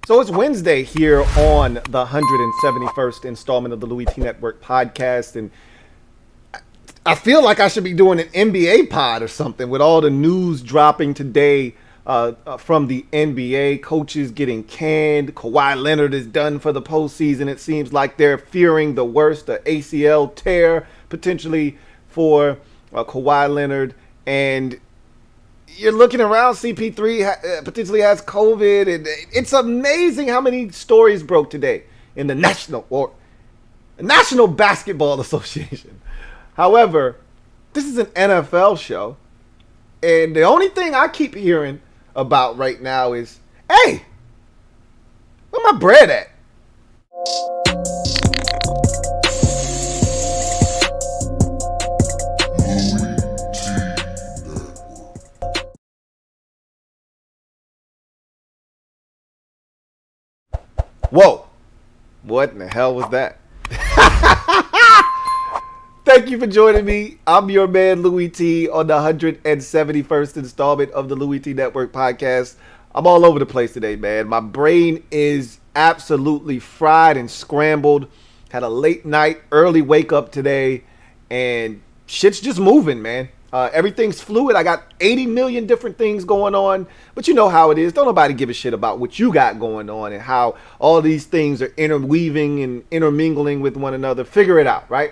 So it's Wednesday here on the 171st installment of the Louie T Network podcast, and I feel like I should be doing an NBA pod or something with all the news dropping today from the NBA. Coaches getting canned. Kawhi Leonard is done for the postseason. It seems like they're fearing the worst, the ACL tear potentially for Kawhi Leonard, and you're looking around, CP3 potentially has COVID, and it's amazing how many stories broke today in the National Basketball Association. However, this is an NFL show, and the only thing I keep hearing about right now is, hey, where my bread at? Whoa, what in the hell was that? Thank you for joining me. I'm your man, Louie T, on the 171st installment of the Louie T Network podcast. I'm all over the place today, man. My brain is absolutely fried and scrambled. Had a late night, early wake up today, and shit's just moving, man. Everything's fluid. I got 80 million different things going on, but you know how it is. Don't nobody give a shit about what you got going on and how all these things are interweaving and intermingling with one another. Figure it out, right?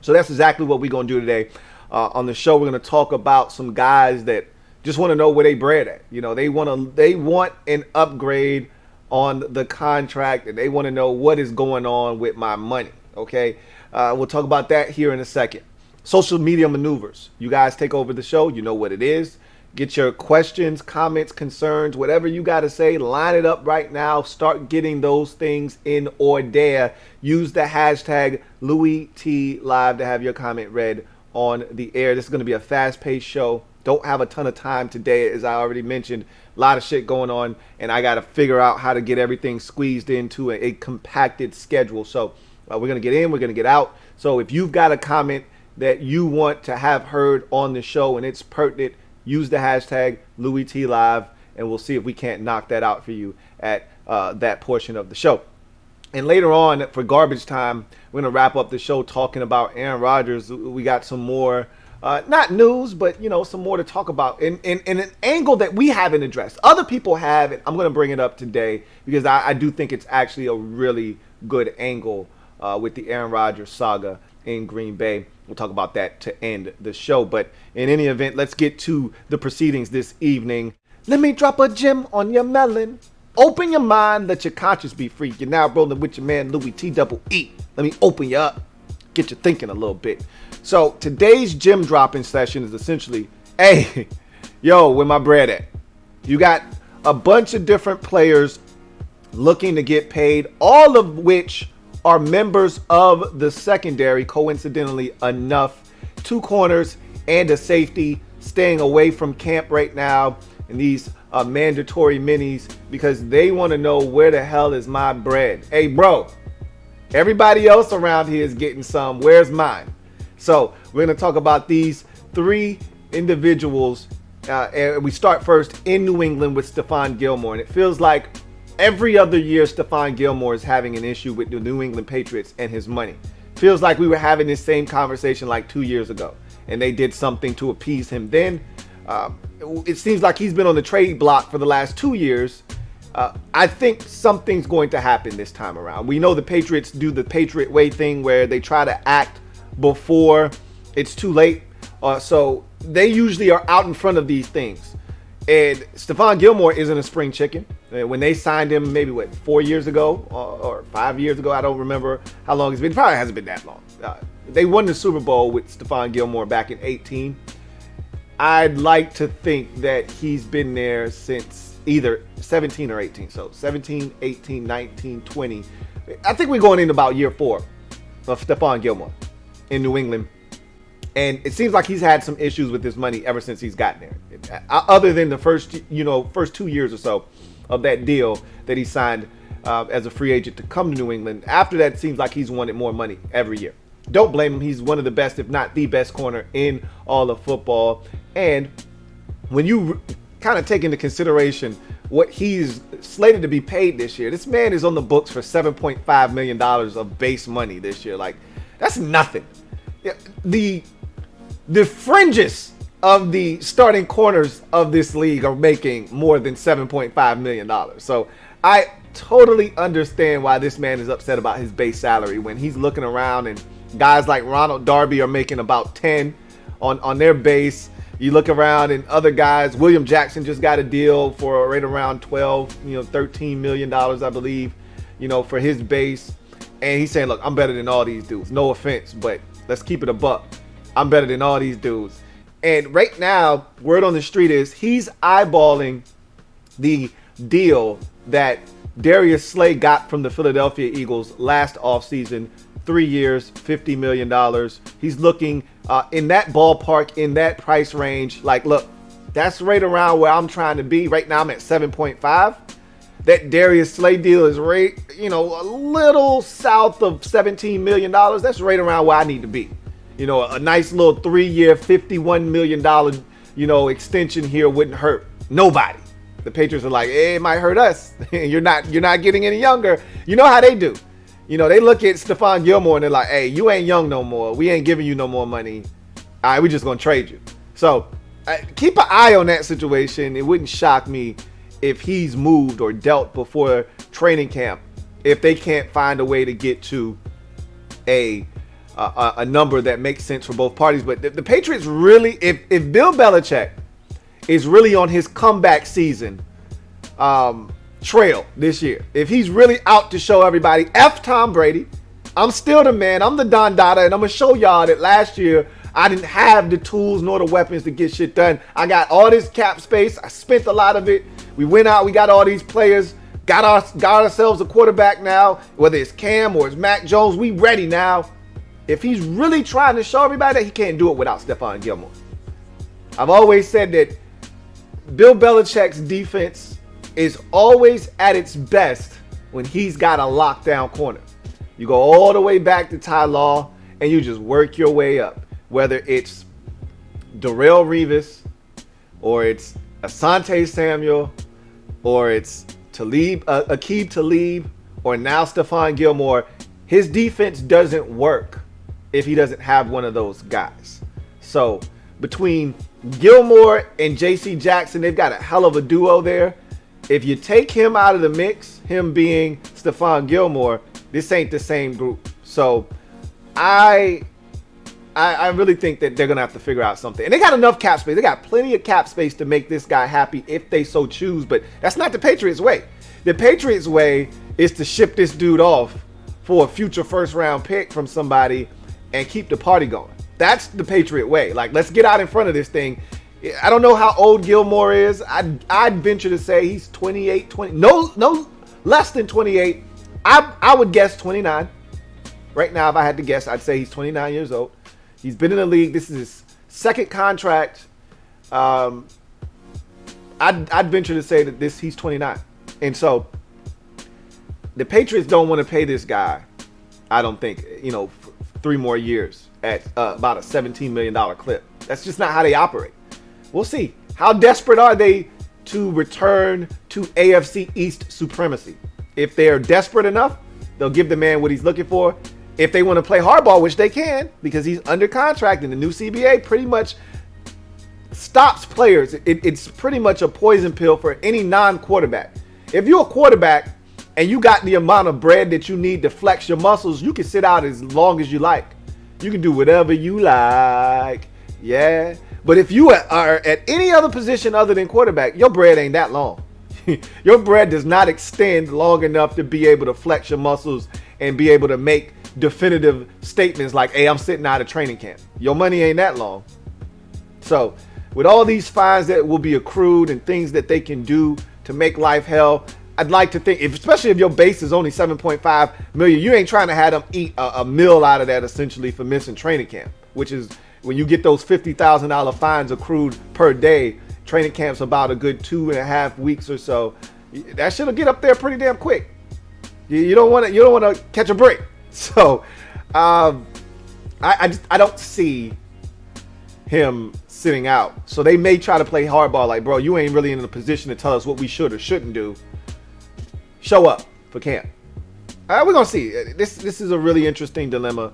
So that's exactly what we're going to do today. On the show, we're going to talk about some guys that just want to know where they bread at. You know, they want an upgrade on the contract, and they want to know what is going on with my money, okay? We'll talk about that here in a second. Social media maneuvers. You guys take over the show. You know what it is. Get your questions, comments, concerns, whatever you got to say. Line it up right now. Start getting those things in order. Use the hashtag LouieTLive to have your comment read on the air. This is going to be a fast-paced show. Don't have a ton of time today, as I already mentioned. A lot of shit going on, and I got to figure out how to get everything squeezed into a compacted schedule. So we're going to get in. We're going to get out. So if you've got a comment that you want to have heard on the show and it's pertinent, use the hashtag LouieTLive, and we'll see if we can't knock that out for you at that portion of the show. And later on, for garbage time, we're going to wrap up the show talking about Aaron Rodgers. We got some more, not news, but, you know, some more to talk about in an angle that we haven't addressed. Other people have, and I'm going to bring it up today because I do think it's actually a really good angle with the Aaron Rodgers saga in Green Bay. We'll talk about that to end the show. But in any event, let's get to the proceedings this evening. Let me drop a gem on your melon. Open your mind, let your conscience be free. You're now rolling with your man, Louie T-double-E. Let me open you up, get you thinking a little bit. So today's gem dropping session is essentially, hey, yo, where my bread at? You got a bunch of different players looking to get paid, all of which are members of the secondary, coincidentally enough. 2 corners and a safety staying away from camp right now in these mandatory minis because they want to know where the hell is my bread. Hey, bro, everybody else around here is getting some. Where's mine? So we're going to talk about these 3 individuals. And we start first in New England with Stephon Gilmore. And it feels like every other year, Stephon Gilmore is having an issue with the New England Patriots and his money. Feels like we were having this same conversation like 2 years ago, and they did something to appease him then. It seems like he's been on the trade block for the last 2 years. I think something's going to happen this time around. We know the Patriots do the Patriot way thing where they try to act before it's too late. So they usually are out in front of these things. And Stephon Gilmore isn't a spring chicken. When they signed him, maybe 4 years ago or 5 years ago, I don't remember how long it's been. It probably hasn't been that long. They won the Super Bowl with Stephon Gilmore back in 2018. I'd like to think that he's been there since either 17 or 18. So 17, 18, 19, 20. I think we're going in about year 4 of Stephon Gilmore in New England. And it seems like he's had some issues with his money ever since he's gotten there. Other than the first 2 years or so of that deal that he signed as a free agent to come to New England. After that, it seems like he's wanted more money every year. Don't blame him. He's one of the best, if not the best corner in all of football. And when you kind of take into consideration what he's slated to be paid this year. This man is on the books for $7.5 million of base money this year. Like, that's nothing. The fringes of the starting corners of this league are making more than $7.5 million. So I totally understand why this man is upset about his base salary when he's looking around and guys like Ronald Darby are making about 10 on their base. You look around and other guys, William Jackson just got a deal for right around 12, $13 million, I believe, for his base. And he's saying, look, I'm better than all these dudes. No offense, but let's keep it a buck. I'm better than all these dudes. And right now, word on the street is he's eyeballing the deal that Darius Slay got from the Philadelphia Eagles last offseason. 3 years, $50 million. He's looking in that ballpark, in that price range. Like, look, that's right around where I'm trying to be. Right now, I'm at 7.5. That Darius Slay deal is right, a little south of $17 million. That's right around where I need to be. A nice little 3-year, $51 million, extension here wouldn't hurt nobody. The Patriots are like, hey, it might hurt us. You're not getting any younger. You know how they do. They look at Stephon Gilmore and they're like, hey, you ain't young no more. We ain't giving you no more money. All right, we're just going to trade you. So keep an eye on that situation. It wouldn't shock me if he's moved or dealt before training camp if they can't find a way to get to a number that makes sense for both parties. But the Patriots really, if Bill Belichick is really on his comeback season trail this year, if he's really out to show everybody, F Tom Brady, I'm still the man, I'm the Don Dada, and I'm going to show y'all that last year I didn't have the tools nor the weapons to get shit done. I got all this cap space. I spent a lot of it. We went out, we got all these players, got ourselves a quarterback now, whether it's Cam or it's Mac Jones, we ready now. If he's really trying to show everybody that, he can't do it without Stephon Gilmore. I've always said that Bill Belichick's defense is always at its best when he's got a lockdown corner. You go all the way back to Ty Law and you just work your way up. Whether it's Darrelle Revis or it's Asante Samuel or it's Aqib Talib or now Stephon Gilmore, his defense doesn't work if he doesn't have one of those guys. So between Gilmore and J.C. Jackson, they've got a hell of a duo there. If you take him out of the mix, him being Stephon Gilmore, this ain't the same group. So I really think that they're going to have to figure out something. And they got enough cap space. They got plenty of cap space to make this guy happy if they so choose. But that's not the Patriots way. The Patriots way is to ship this dude off for a future first-round pick from somebody and keep the party going. That's the Patriot way. Like, let's get out in front of this thing. I don't know how old Gilmore is. I'd venture to say he's 28, 20. No less than 28. I would guess 29. Right now, if I had to guess, I'd say he's 29 years old. He's been in the league. This is his second contract. I'd venture to say that he's 29. And so the Patriots don't want to pay this guy, I don't think, 3 more years at about a $17 million clip. That's just not how they operate. We'll see. How desperate are they to return to AFC East supremacy? If they're desperate enough, they'll give the man what he's looking for. If they want to play hardball, which they can, because he's under contract and the new CBA pretty much stops players. It's pretty much a poison pill for any non-quarterback. If you're a quarterback and you got the amount of bread that you need to flex your muscles, you can sit out as long as you like. You can do whatever you like. Yeah. But if you are at any other position other than quarterback, your bread ain't that long. Your bread does not extend long enough to be able to flex your muscles and be able to make definitive statements like, hey, I'm sitting out of training camp. Your money ain't that long. So with all these fines that will be accrued and things that they can do to make life hell, I'd like to think, especially if your base is only 7.5 million, you ain't trying to have them eat a meal out of that essentially for missing training camp, which is when you get those $50,000 fines accrued per day. Training camp's about a good 2.5 weeks or so. That shit'll get up there pretty damn quick. You don't want to catch a break. So I don't see him sitting out. So they may try to play hardball like, bro, you ain't really in a position to tell us what we should or shouldn't do. Show up for camp. We're going to see. This is a really interesting dilemma.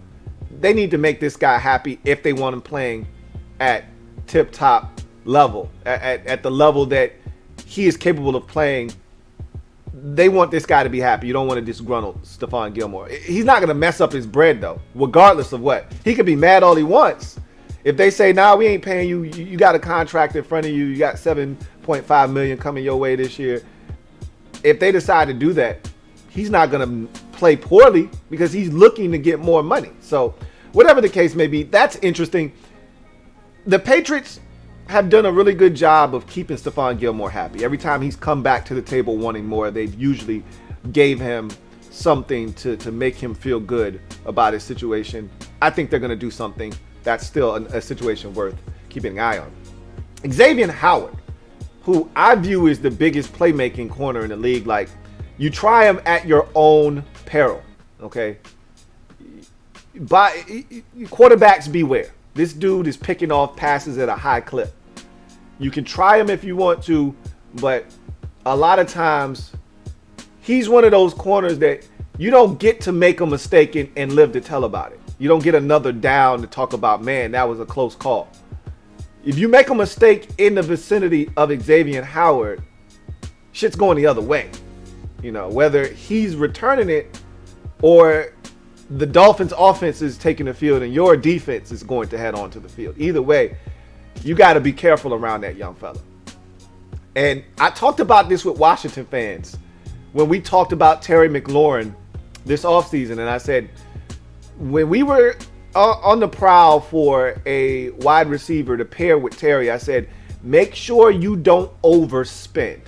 They need to make this guy happy if they want him playing at tip-top level, at the level that he is capable of playing. They want this guy to be happy. You don't want to disgruntle Stephon Gilmore. He's not going to mess up his bread, though, regardless of what. He could be mad all he wants. If they say, nah, we ain't paying you, you got a contract in front of you, you got $7.5 million coming your way this year. If they decide to do that, he's not going to play poorly because he's looking to get more money. So whatever the case may be, that's interesting. The Patriots have done a really good job of keeping Stephon Gilmore happy. Every time he's come back to the table wanting more, they've usually gave him something to make him feel good about his situation. I think they're going to do something that's still a situation worth keeping an eye on. Xavier Howard, who I view as the biggest playmaking corner in the league, like, you try him at your own peril, okay? Quarterbacks beware. This dude is picking off passes at a high clip. You can try him if you want to, but a lot of times he's one of those corners that you don't get to make a mistake and live to tell about it. You don't get another down to talk about, man, that was a close call. If you make a mistake in the vicinity of Xavier Howard, shit's going the other way. You know, whether he's returning it or the Dolphins offense is taking the field and your defense is going to head onto the field. Either way, you got to be careful around that young fella. And I talked about this with Washington fans when we talked about Terry McLaurin this offseason. And I said, when we were on the prowl for a wide receiver to pair with Terry, I said, make sure you don't overspend.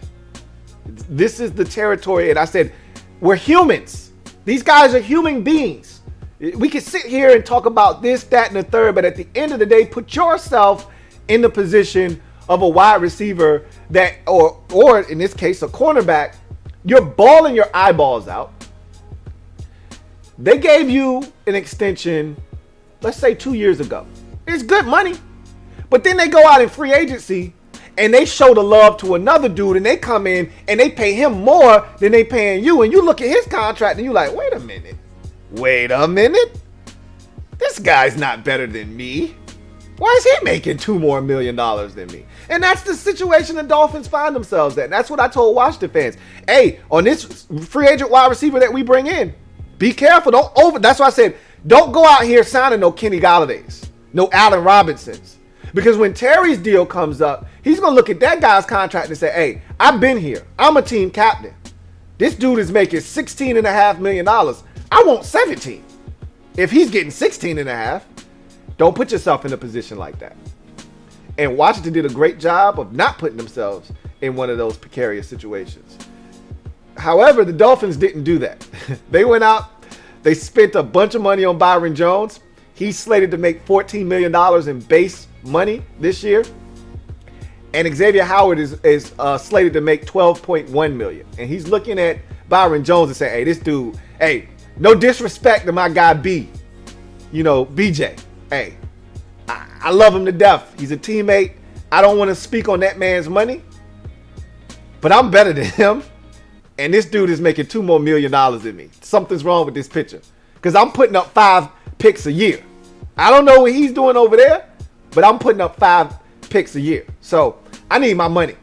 This is the territory. And I said, we're humans. These guys are human beings. We can sit here and talk about this, that, and the third, but at the end of the day, put yourself in the position of a wide receiver that, or in this case, a cornerback. You're bawling your eyeballs out. They gave you an extension, let's say 2 years ago. It's good money. But then they go out in free agency and they show the love to another dude and they come in and they pay him more than they paying you. And you look at his contract and you're like, wait a minute. This guy's not better than me. Why is he making $2 more million than me? And that's the situation the Dolphins find themselves in. And that's what I told Washington fans. Hey, on this free agent wide receiver that we bring in, be careful. That's why I said, don't go out here signing no Kenny Galladay's, no Allen Robinsons. Because when Terry's deal comes up, he's going to look at that guy's contract and say, hey, I've been here. I'm a team captain. This dude is making $16.5 million. I want 17. If he's getting 16.5, don't put yourself in a position like that. And Washington did a great job of not putting themselves in one of those precarious situations. However, the Dolphins didn't do that. They went out, they spent a bunch of money on Byron Jones. He's slated to make $14 million in base money this year. And Xavier Howard is slated to make $12.1 million. And he's looking at Byron Jones and saying, hey, this dude, hey, no disrespect to my guy B, BJ. Hey, I love him to death. He's a teammate. I don't want to speak on that man's money, but I'm better than him. And this dude is making $2 more million than me. Something's wrong with this picture because I'm putting up 5 picks a year. I don't know what he's doing over there, but I'm putting up 5 picks a year. So I need my money.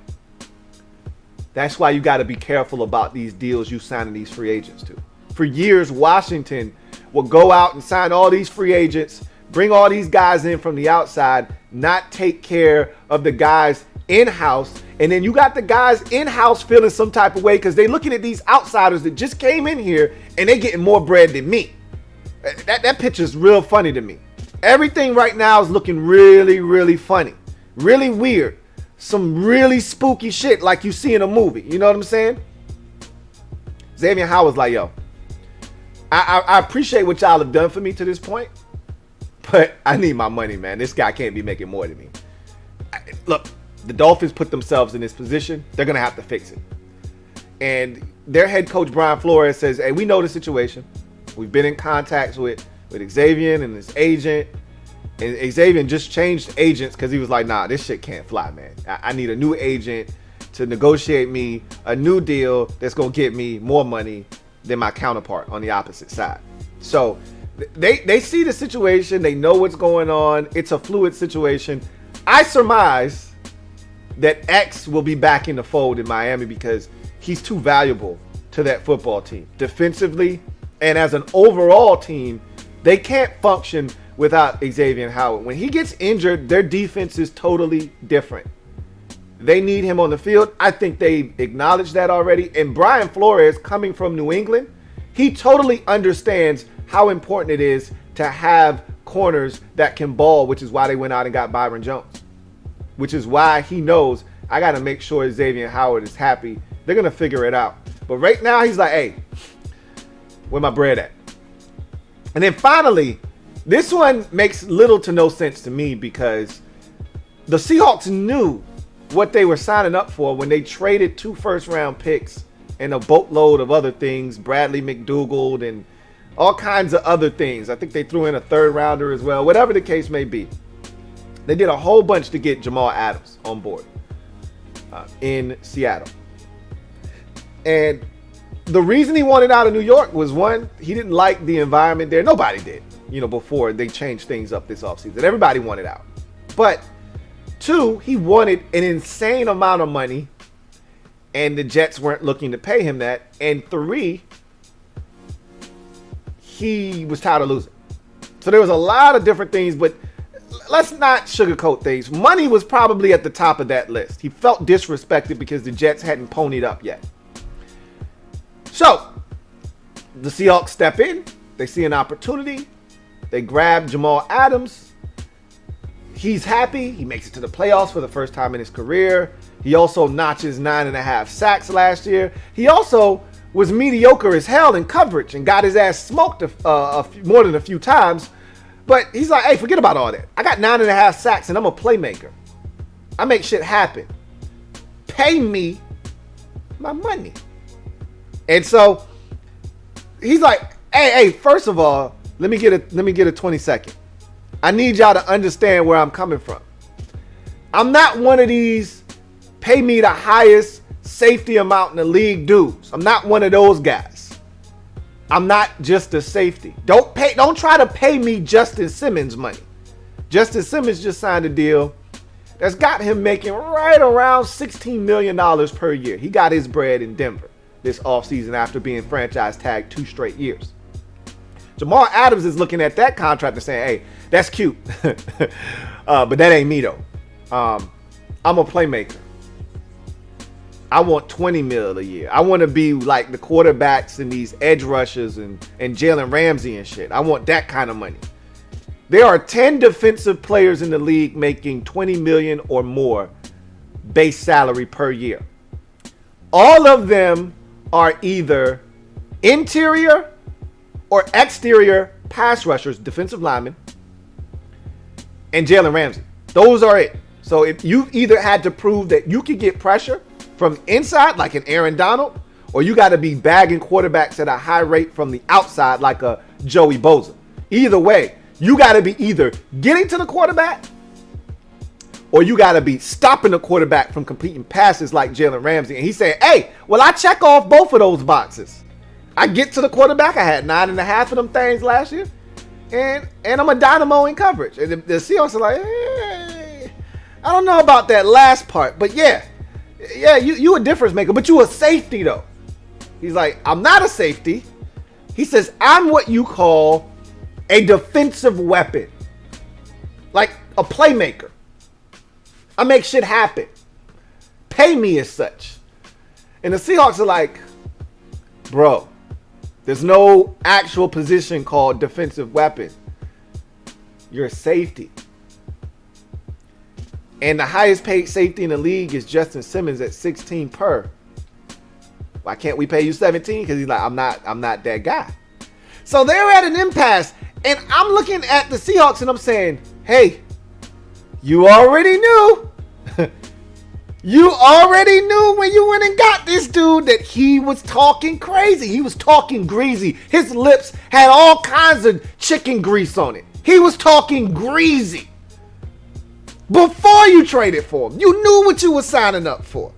That's why you got to be careful about these deals you signing these free agents to. For years, Washington will go out and sign all these free agents, bring all these guys in from the outside, not take care of the guys in-house. And then you got the guys in-house feeling some type of way because they're looking at these outsiders that just came in here and they're getting more bread than me. That picture's real funny to me. Everything right now is looking really, really funny. Really weird. Some really spooky shit like you see in a movie. You know what I'm saying? Xavier Howard's like, yo, I appreciate what y'all have done for me to this point, but I need my money, man. This guy can't be making more than me. Look, the Dolphins put themselves in this position. They're going to have to fix it. And their head coach, Brian Flores, says, hey, we know the situation. We've been in contact with Xavier and his agent. And Xavier just changed agents because he was like, nah, this shit can't fly, man. I need a new agent to negotiate me a new deal that's going to get me more money than my counterpart on the opposite side. So they see the situation. They know what's going on. It's a fluid situation. I surmise that X will be back in the fold in Miami because he's too valuable to that football team. Defensively and as an overall team, they can't function without Xavier Howard. When he gets injured, their defense is totally different. They need him on the field. I think they acknowledged that already. And Brian Flores, coming from New England, he totally understands how important it is to have corners that can ball, which is why they went out and got Byron Jones, which is why he knows I got to make sure Xavier Howard is happy. They're going to figure it out. But right now, he's like, hey, where my bread at? And then finally, this one makes little to no sense to me because the Seahawks knew what they were signing up for when they traded 2 first-round picks and a boatload of other things, Bradley McDougald and all kinds of other things. I think they threw in a 3rd-rounder as well, whatever the case may be. They did a whole bunch to get Jamal Adams on board in Seattle. And the reason he wanted out of New York was, one, he didn't like the environment there. Nobody did, before they changed things up this offseason. Everybody wanted out. But 2, he wanted an insane amount of money, and the Jets weren't looking to pay him that. And 3, he was tired of losing. So there was a lot of different things, but let's not sugarcoat things. Money was probably at the top of that list. He felt disrespected because the Jets hadn't ponied up yet. So the Seahawks step in. They see an opportunity. They grab Jamal Adams. He's happy. He makes it to the playoffs for the first time in his career. He also notches 9.5 sacks last year. He also was mediocre as hell in coverage and got his ass smoked more than a few times. But he's like, hey, forget about all that. I got 9.5 sacks and I'm a playmaker. I make shit happen. Pay me my money. And so he's like, hey, first of all, let me get a 20-second. I need y'all to understand where I'm coming from. I'm not one of these pay me the highest safety amount in the league dudes. I'm not one of those guys. I'm not just a safety. Don't try to pay me Justin Simmons money. Justin Simmons just signed a deal that's got him making right around $16 million per year. He got his bread in Denver this offseason after being franchise tagged 2 straight years. Jamal Adams is looking at that contract and saying, hey, that's cute. But that ain't me, though. I'm a playmaker. I want $20 million a year. I want to be like the quarterbacks and these edge rushers and Jalen Ramsey and shit. I want that kind of money. There are 10 defensive players in the league making $20 million or more base salary per year. All of them are either interior or exterior pass rushers, defensive linemen, and Jalen Ramsey. Those are it. So if you either had to prove that you could get pressure from inside, like an Aaron Donald, or you got to be bagging quarterbacks at a high rate from the outside, like a Joey Bosa. Either way, you got to be either getting to the quarterback, or you got to be stopping the quarterback from completing passes like Jalen Ramsey. And he said, hey, well, I check off both of those boxes. I get to the quarterback. I had 9.5 of them things last year. And I'm a dynamo in coverage. And the Seahawks are like, hey, I don't know about that last part. But yeah, you a difference maker. But you a safety, though. He's like, I'm not a safety. He says, I'm what you call a defensive weapon. Like a playmaker. I make shit happen. Pay me as such. And the Seahawks are like, bro, there's no actual position called defensive weapon. You're a safety. And the highest paid safety in the league is Justin Simmons at 16 per. Why can't we pay you 17? Because he's like, I'm not that guy. So they're at an impasse. And I'm looking at the Seahawks and I'm saying, hey, you already knew. You already knew when you went and got this dude that he was talking crazy. He was talking greasy. His lips had all kinds of chicken grease on it. He was talking greasy. Before you traded for him, you knew what you were signing up for.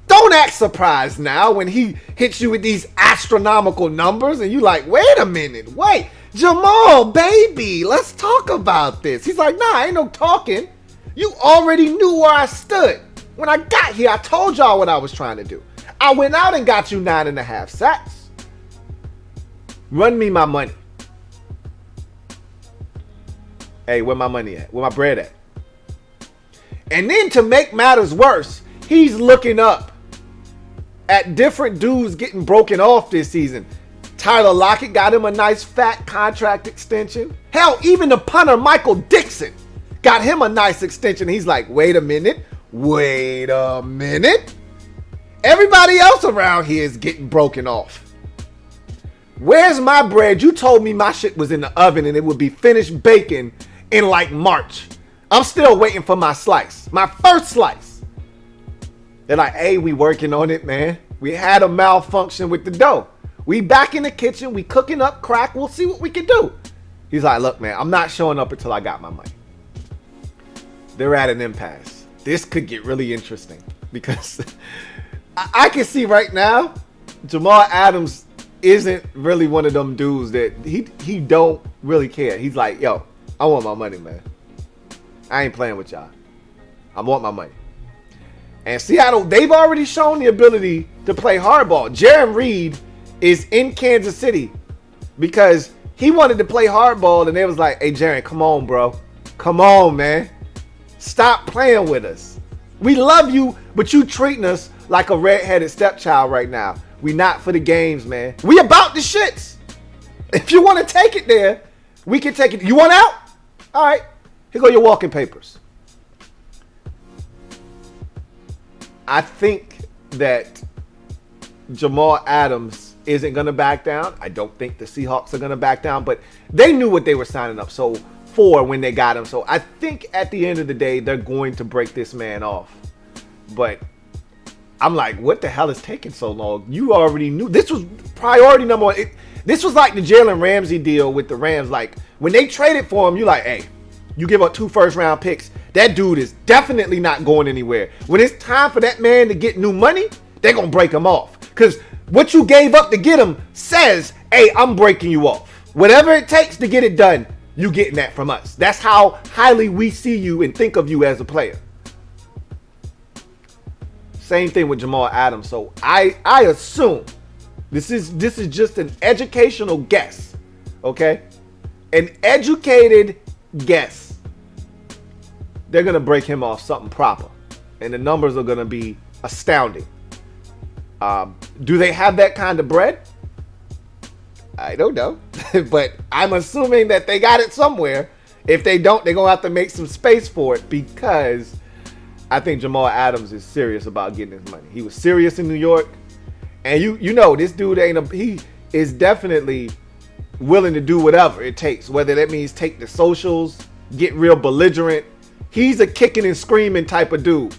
Don't act surprised now when he hits you with these astronomical numbers and you like, wait a minute, wait. Jamal, baby, let's talk about this. He's like, nah, ain't no talking. You already knew where I stood. When I got here, I told y'all what I was trying to do. I went out and got you 9.5 sacks. Run me my money. Hey, where my money at? Where my bread at? And then to make matters worse, he's looking up at different dudes getting broken off this season. Tyler Lockett got him a nice fat contract extension. Hell, even the punter Michael Dixon got him a nice extension. He's like, wait a minute. Everybody else around here is getting broken off. Where's my bread? You told me my shit was in the oven and it would be finished baking in like March. I'm still waiting for my slice. My first slice. They're like, hey, we working on it, man. We had a malfunction with the dough. We back in the kitchen. We cooking up crack. We'll see what we can do. He's like, look, man, I'm not showing up until I got my money. They're at an impasse. This could get really interesting because I can see right now Jamal Adams isn't really one of them dudes that he don't really care. He's like, yo, I want my money, man. I ain't playing with y'all. I want my money. And Seattle, they've already shown the ability to play hardball. Jaron Reed is in Kansas City because he wanted to play hardball and they was like, hey, Jaron, come on, bro. Come on, man. Stop playing with us. We love you, but you treating us like a redheaded stepchild right now. We not for the games, man. We about the shits. If you want to take it there, we can take it. You want out? All right. Here go your walking papers. I think that Jamal Adams isn't going to back down. I don't think the Seahawks are going to back down, but they knew what they were signing up for when they got him. So I think at the end of the day, they're going to break this man off. But I'm like, what the hell is taking so long? You already knew. This was priority number one. This was like the Jalen Ramsey deal with the Rams. Like, when they traded for him, you're like, hey, you give up 2 first-round picks. That dude is definitely not going anywhere. When it's time for that man to get new money, they're going to break him off. Because what you gave up to get him says, hey, I'm breaking you off. Whatever it takes to get it done, you getting that from us. That's how highly we see you and think of you as a player. Same thing with Jamal Adams. So I assume this is just an educational guess. Okay? An educated guess. They're going to break him off something proper. And the numbers are going to be astounding. Do they have that kind of bread? I don't know. But I'm assuming that they got it somewhere. If they don't, they're going to have to make some space for it because I think Jamal Adams is serious about getting his money. He was serious in New York. And you know, this dude he is definitely willing to do whatever it takes. Whether that means take the socials, get real belligerent. He's a kicking and screaming type of dude,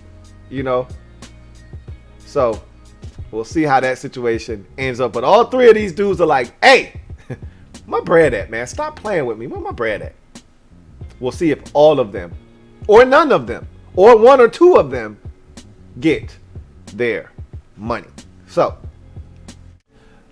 you know. So we'll see how that situation ends up. But all 3 of these dudes are like, hey, my bread at, man. Stop playing with me. Where my bread at? We'll see if all of them, or none of them, or 1 or 2 of them get their money. So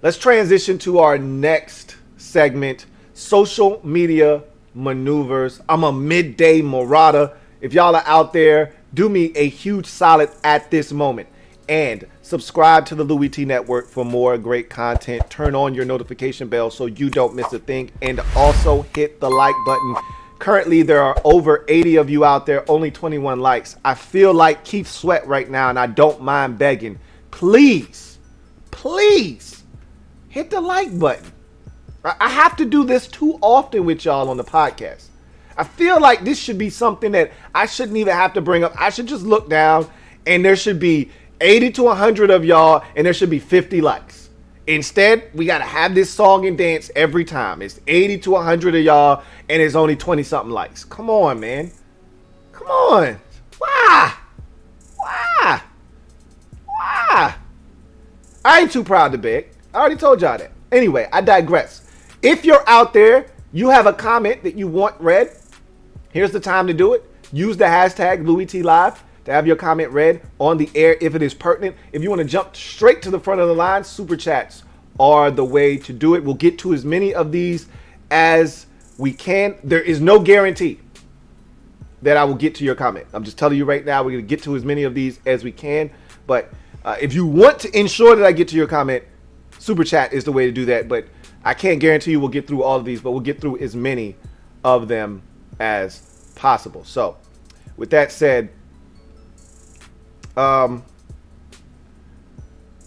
let's transition to our next segment, social media maneuvers. I'm a midday marauder. If y'all are out there, do me a huge solid at this moment and subscribe to the Louie T Network for more great content. Turn on your notification bell so you don't miss a thing, and also hit the like button. Currently, there are over 80 of you out there, only 21 likes. I feel like Keith Sweat right now, and I don't mind begging. Please hit the like button. I have to do this too often with y'all on the podcast. I feel like this should be something that I shouldn't even have to bring up. I should just look down and there should be 80 to 100 of y'all and there should be 50 likes. Instead, we got to have this song and dance every time. It's 80 to 100 of y'all and it's only 20 something likes. Come on, man. Come on. Why? I ain't too proud to beg. I already told y'all that. Anyway, I digress. If you're out there, you have a comment that you want read, here's the time to do it. Use the hashtag LouieTLive to have your comment read on the air if it is pertinent. If you want to jump straight to the front of the line, super chats are the way to do it. We'll get to as many of these as we can. There is no guarantee that I will get to your comment. I'm just telling you right now, we're going to get to as many of these as we can. But if you want to ensure that I get to your comment, super chat is the way to do that. But I can't guarantee you we'll get through all of these, but we'll get through as many of them as possible. So with that said,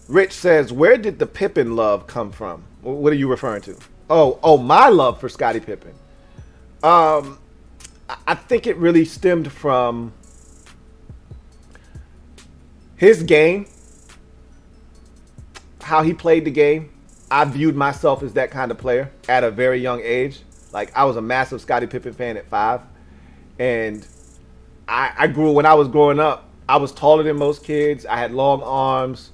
Rich says, where did the Pippen love come from? What are you referring to? Oh, my love for Scottie Pippen. I think it really stemmed from his game, how he played the game. I viewed myself as that kind of player at a very young age. Like, I was a massive Scottie Pippen fan at 5. And I grew, when I was growing up, I was taller than most kids. I had long arms.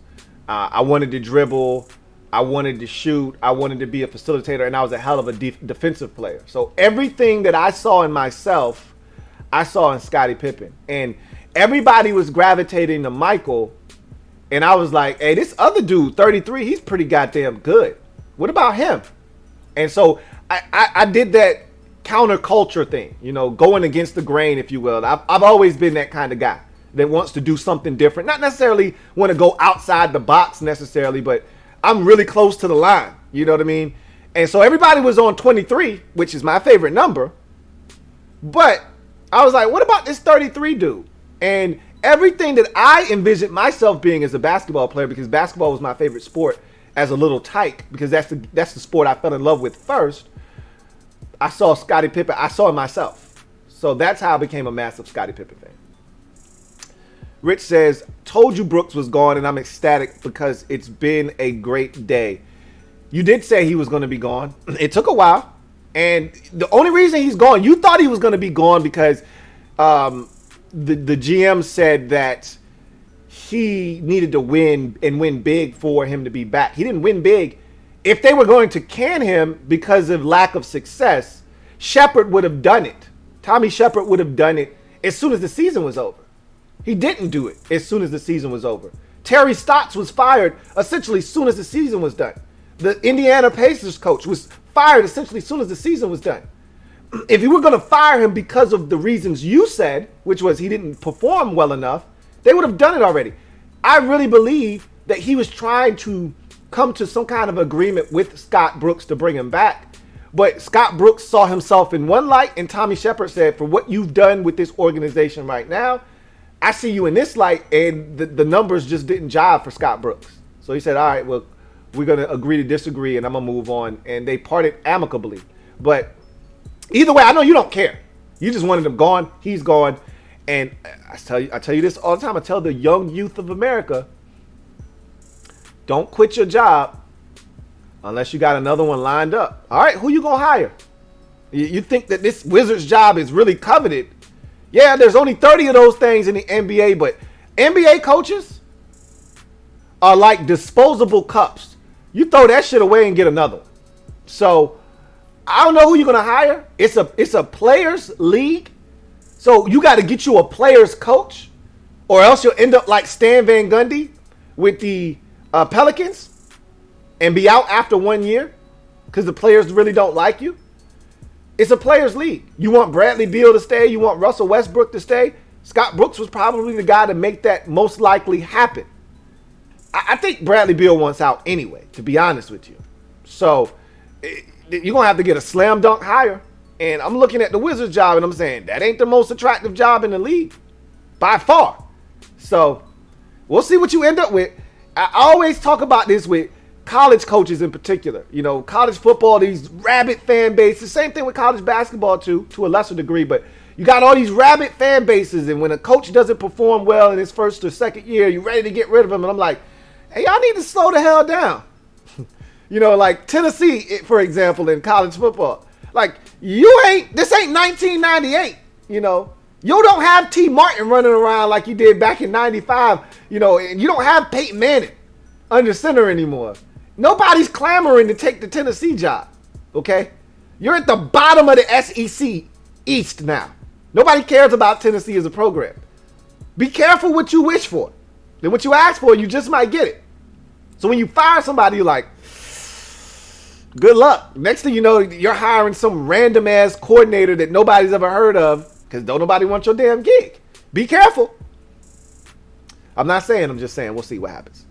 I wanted to dribble. I wanted to shoot. I wanted to be a facilitator. And I was a hell of a defensive player. So everything that I saw in myself, I saw in Scottie Pippen. And everybody was gravitating to Michael. And I was like, hey, this other dude, 33, he's pretty goddamn good. What about him? And so I did that counterculture thing, you know, going against the grain, if you will. I've always been that kind of guy that wants to do something different. Not necessarily want to go outside the box necessarily, but I'm really close to the line. You know what I mean? And so everybody was on 23, which is my favorite number. But I was like, what about this 33 dude? And everything that I envisioned myself being as a basketball player, because basketball was my favorite sport as a little tyke, because that's the sport I fell in love with first. I saw Scottie Pippen. I saw it myself. So that's how I became a massive Scottie Pippen fan. Rich says, told you Brooks was gone, and I'm ecstatic because it's been a great day. You did say he was going to be gone. It took a while. And the only reason he's gone, you thought he was going to be gone because the GM said that he needed to win and win big for him to be back. He didn't win big. If they were going to can him because of lack of success, Shepard would have done it. Tommy Shepard would have done it as soon as the season was over. He didn't do it as soon as the season was over. Terry Stotts was fired essentially as soon as the season was done. The Indiana Pacers coach was fired essentially as soon as the season was done. If you were going to fire him because of the reasons you said, which was he didn't perform well enough, they would have done it already. I really believe that he was trying to come to some kind of agreement with Scott Brooks to bring him back. But Scott Brooks saw himself in one light, and Tommy Shepard said, for what you've done with this organization right now, I see you in this light, and the numbers just didn't jive for Scott Brooks. So he said, all right, well, we're going to agree to disagree, and I'm going to move on. And they parted amicably. But either way, I know you don't care. You just wanted him gone. He's gone. And I tell you this all the time. I tell the young youth of America, don't quit your job unless you got another one lined up. All right, who you going to hire? You think that this Wizards job is really coveted. Yeah, there's only 30 of those things in the NBA, but NBA coaches are like disposable cups. You throw that shit away and get another one. So I don't know who you're going to hire. It's a players league. So you got to get you a players coach, or else you'll end up like Stan Van Gundy with the Pelicans and be out after 1 year because the players really don't like you. It's a players league. You want Bradley Beal to stay. You want Russell Westbrook to stay. Scott Brooks was probably the guy to make that most likely happen. I think Bradley Beal wants out anyway, to be honest with you. So you're going to have to get a slam dunk hire. And I'm looking at the Wizards job and I'm saying that ain't the most attractive job in the league by far. So we'll see what you end up with. I always talk about this with college coaches in particular. You know, college football, these rabid fan bases. Same thing with college basketball too, to a lesser degree. But you got all these rabid fan bases, and when a coach doesn't perform well in his first or second year, you're ready to get rid of him. And I'm like, hey, y'all need to slow the hell down. You know, like Tennessee, for example, in college football. Like, this ain't 1998, you know. You don't have T. Martin running around like you did back in 95, you know, and you don't have Peyton Manning under center anymore. Nobody's clamoring to take the Tennessee job, okay? You're at the bottom of the SEC East now. Nobody cares about Tennessee as a program. Be careful what you wish for. Then what you ask for, you just might get it. So when you fire somebody, you're like, good luck. Next thing you know, you're hiring some random ass coordinator that nobody's ever heard of because don't nobody want your damn gig. Be careful. I'm not saying, I'm just saying we'll see what happens.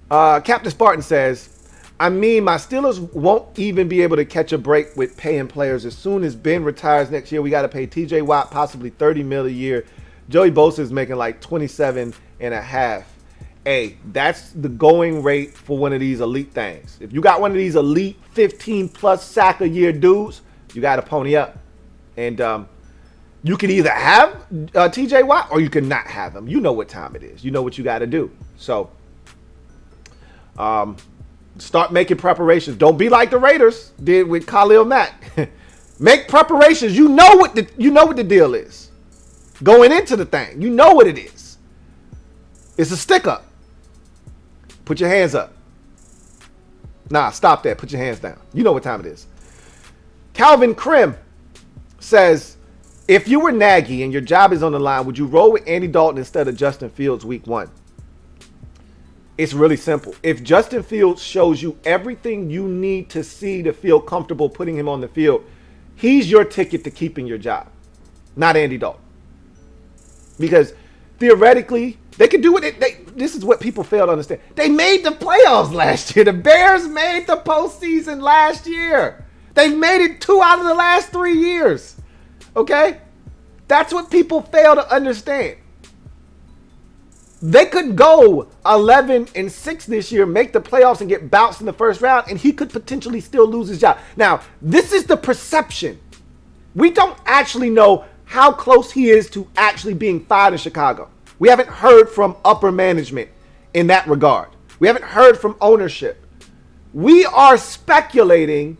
Captain Spartan says, I mean, my Steelers won't even be able to catch a break with paying players. As soon as Ben retires next year, we got to pay TJ Watt possibly $30 million a year. Joey Bosa is making like 27 and a half. Hey, that's the going rate for one of these elite things. If you got one of these elite 15-plus sack a year dudes, you got to pony up. And you can either have TJ Watt or you can not have him. You know what time it is. You know what you got to do. So, start making preparations. Don't be like the Raiders did with Khalil Mack. Make preparations. You know what the deal is. Going into the thing, you know what it is. It's a stick up. Put your hands up. Nah, stop that. Put your hands down. You know what time it is. Calvin Krim says, if you were Nagy and your job is on the line, would you roll with Andy Dalton instead of Justin Fields week 1? It's really simple. If Justin Fields shows you everything you need to see to feel comfortable putting him on the field, he's your ticket to keeping your job, not Andy Dalton. Because theoretically, they could do it. This is what people fail to understand. They made the playoffs last year. The Bears made the postseason last year. They've made it 2 out of the last 3 years. Okay? That's what people fail to understand. They could go 11-6 this year, make the playoffs and get bounced in the first round, and he could potentially still lose his job. Now, this is the perception. We don't actually know how close he is to actually being fired in Chicago. We haven't heard from upper management in that regard. We haven't heard from ownership. We are speculating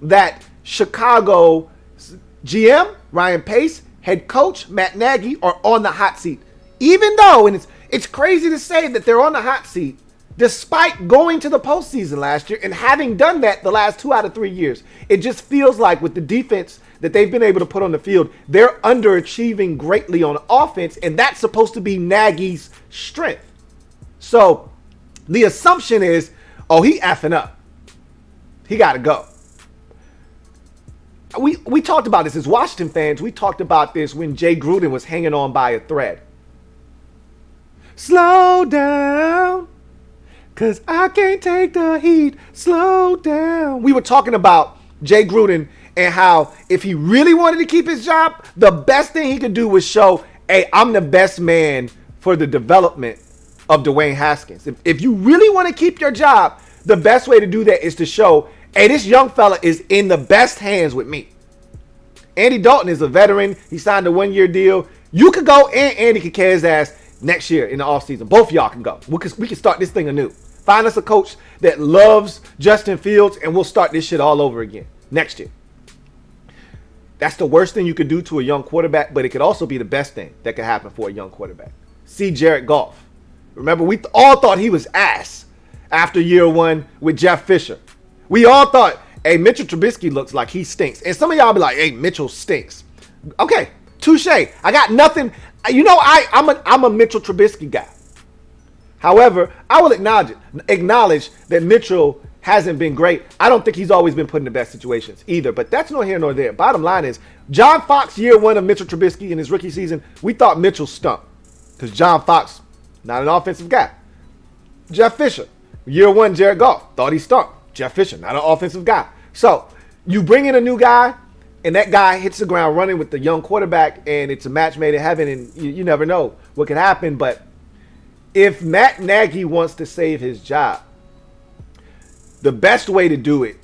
that Chicago GM, Ryan Pace, head coach, Matt Nagy, are on the hot seat. Even though, and it's crazy to say that they're on the hot seat, despite going to the postseason last year and having done that the last 2 out of 3 years. It just feels like with the defense that they've been able to put on the field, they're underachieving greatly on offense, and that's supposed to be Nagy's strength. So the assumption is, oh, he effing up. He got to go. We talked about this as Washington fans. We talked about this when Jay Gruden was hanging on by a thread. Slow down, cause I can't take the heat. Slow down. We were talking about Jay Gruden and how if he really wanted to keep his job, the best thing he could do was show, hey, I'm the best man for the development of Dwayne Haskins. If you really want to keep your job, the best way to do that is to show, hey, this young fella is in the best hands with me. Andy Dalton is a veteran. He signed a 1-year deal. You could go and Andy could carry his ass next year in the offseason. Both of y'all can go. We can start this thing anew. Find us a coach that loves Justin Fields, and we'll start this shit all over again next year. That's the worst thing you could do to a young quarterback, but it could also be the best thing that could happen for a young quarterback. See Jared Goff. Remember, we all thought he was ass after year 1 with Jeff Fisher. We all thought, hey, Mitchell Trubisky looks like he stinks. And some of y'all be like, hey, Mitchell stinks. Okay, touche. I got nothing. You know, I'm a Mitchell Trubisky guy. However, I will acknowledge that Mitchell hasn't been great. I don't think he's always been put in the best situations either, but that's nor here nor there. Bottom line is, John Fox, year 1 of Mitchell Trubisky in his rookie season, we thought Mitchell stunk because John Fox, not an offensive guy. Jeff Fisher, year 1, Jared Goff, thought he stunk. Jeff Fisher, not an offensive guy. So you bring in a new guy, and that guy hits the ground running with the young quarterback, and it's a match made in heaven, and you never know what could happen. But if Matt Nagy wants to save his job, the best way to do it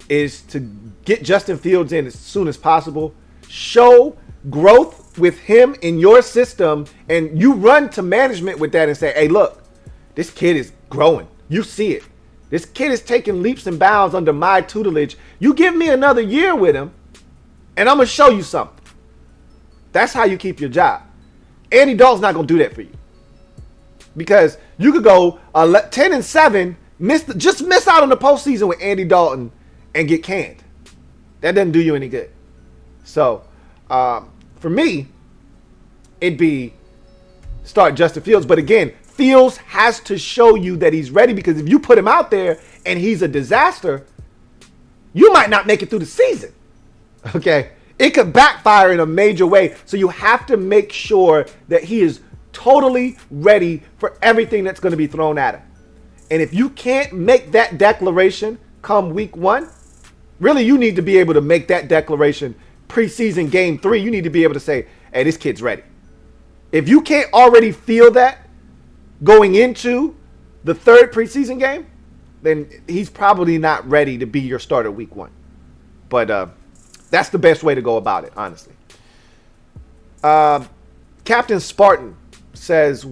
is to get Justin Fields in as soon as possible, show growth with him in your system, and you run to management with that and say, hey, look, this kid is growing. You see it. This kid is taking leaps and bounds under my tutelage. You give me another year with him, and I'm going to show you something. That's how you keep your job. Andy Dalton's not going to do that for you. Because you could go 10-7, miss out on the postseason with Andy Dalton, and get canned. That doesn't do you any good. So, for me, it'd be start Justin Fields. But again, Fields has to show you that he's ready, because if you put him out there and he's a disaster, you might not make it through the season. Okay? It could backfire in a major way. So you have to make sure that he is totally ready for everything that's going to be thrown at him. And if you can't make that declaration come week 1, really you need to be able to make that declaration preseason game 3. You need to be able to say, hey, this kid's ready. If you can't already feel that going into the 3rd preseason game, then he's probably not ready to be your starter week 1. But that's the best way to go about it, honestly. Captain Spartan says,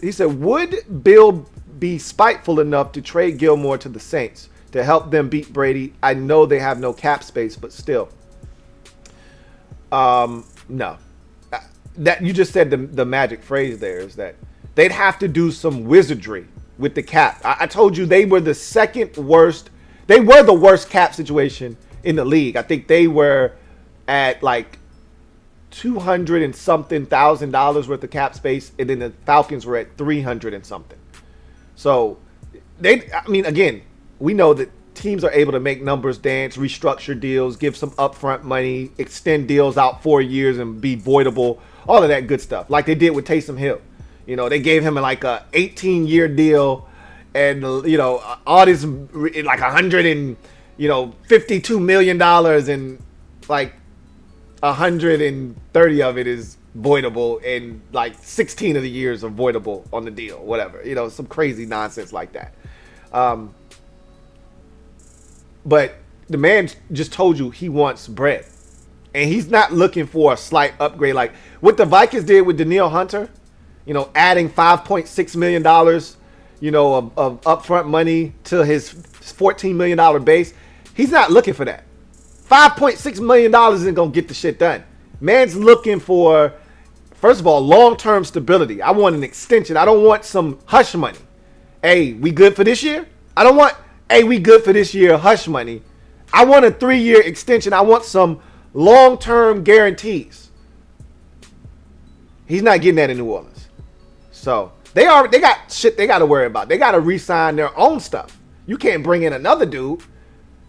he said, would Bill be spiteful enough to trade Gilmore to the Saints to help them beat Brady? I know they have no cap space, but still. No. That you just said the magic phrase there is that they'd have to do some wizardry with the cap. I told you they were the second worst. They were the worst cap situation in the league. I think they were at like $200 and something thousand worth of cap space, and then the Falcons were at 300 and something. So again, we know that teams are able to make numbers dance, restructure deals, give some upfront money, extend deals out 4 years and be voidable, all of that good stuff, like they did with Taysom Hill. You know, they gave him like a 18-year deal, and all this like $152 million, and like 130 of it is voidable, and like 16 of the years are voidable on the deal, whatever. Some crazy nonsense like that. But the man just told you he wants bread, and he's not looking for a slight upgrade like what the Vikings did with Danielle Hunter. Adding $5.6 million, of upfront money to his $14 million base. He's not looking for that. $5.6 million isn't going to get the shit done. Man's looking for, first of all, long-term stability. I want an extension. I don't want some hush money. Hey, we good for this year? I don't want, hey, we good for this year hush money. I want a 3-year extension. I want some long-term guarantees. He's not getting that in New Orleans. So they got shit they got to worry about. They got to re-sign their own stuff. You can't bring in another dude.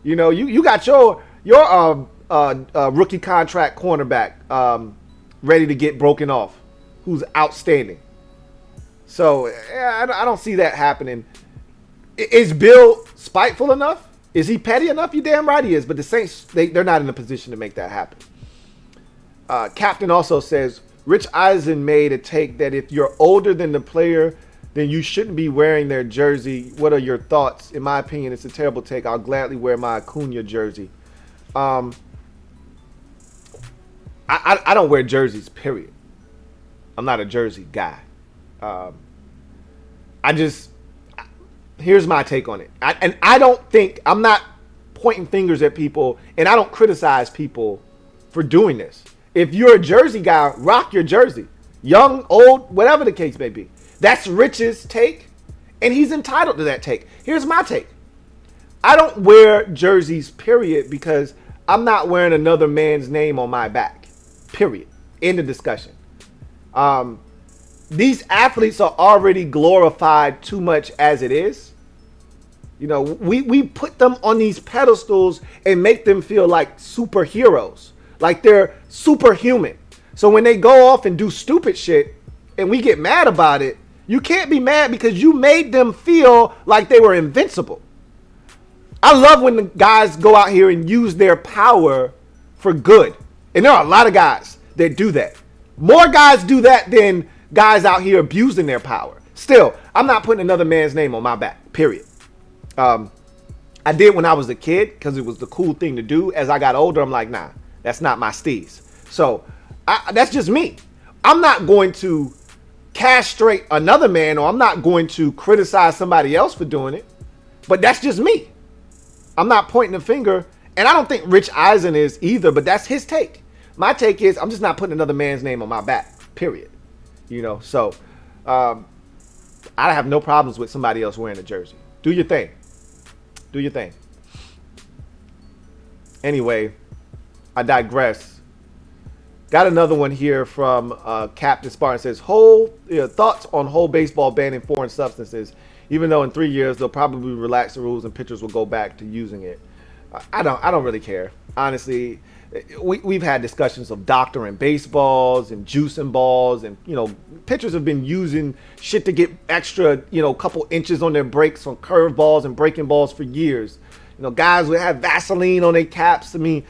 You got your rookie contract cornerback ready to get broken off, who's outstanding. So I don't see that happening. Is Bill spiteful enough? Is he petty enough? You damn right he is. But the Saints, they're not in a position to make that happen. Captain also says, Rich Eisen made a take that if you're older than the player, then you shouldn't be wearing their jersey. What are your thoughts? In my opinion, it's a terrible take. I'll gladly wear my Acuna jersey. I don't wear jerseys, period. I'm not a jersey guy. Here's my take on it. I'm not pointing fingers at people, and I don't criticize people for doing this. If you're a jersey guy, rock your jersey. Young, old, whatever the case may be. That's Rich's take, and he's entitled to that take. Here's my take. I don't wear jerseys, period, because I'm not wearing another man's name on my back, period. End of discussion. These athletes are already glorified too much as it is. We put them on these pedestals and make them feel like superheroes. Like they're superhuman. So when they go off and do stupid shit and we get mad about it, you can't be mad because you made them feel like they were invincible. I love when the guys go out here and use their power for good. And there are a lot of guys that do that. More guys do that than guys out here abusing their power. Still, I'm not putting another man's name on my back, period. I did when I was a kid because it was the cool thing to do. As I got older, I'm like, nah. That's not my steez. So that's just me. I'm not going to castrate another man, or I'm not going to criticize somebody else for doing it. But that's just me. I'm not pointing a finger. And I don't think Rich Eisen is either, but that's his take. My take is I'm just not putting another man's name on my back, period. So I have no problems with somebody else wearing a jersey. Do your thing. Do your thing. Anyway, I digress. Got another one here from Captain Spartan. Says, thoughts on whole baseball banning foreign substances, even though in 3 years they'll probably relax the rules and pitchers will go back to using it. I don't really care. Honestly, we've had discussions of doctoring baseballs and juicing balls, and pitchers have been using shit to get extra couple inches on their breaks on curveballs and breaking balls for years. Guys would have Vaseline on their caps. I mean,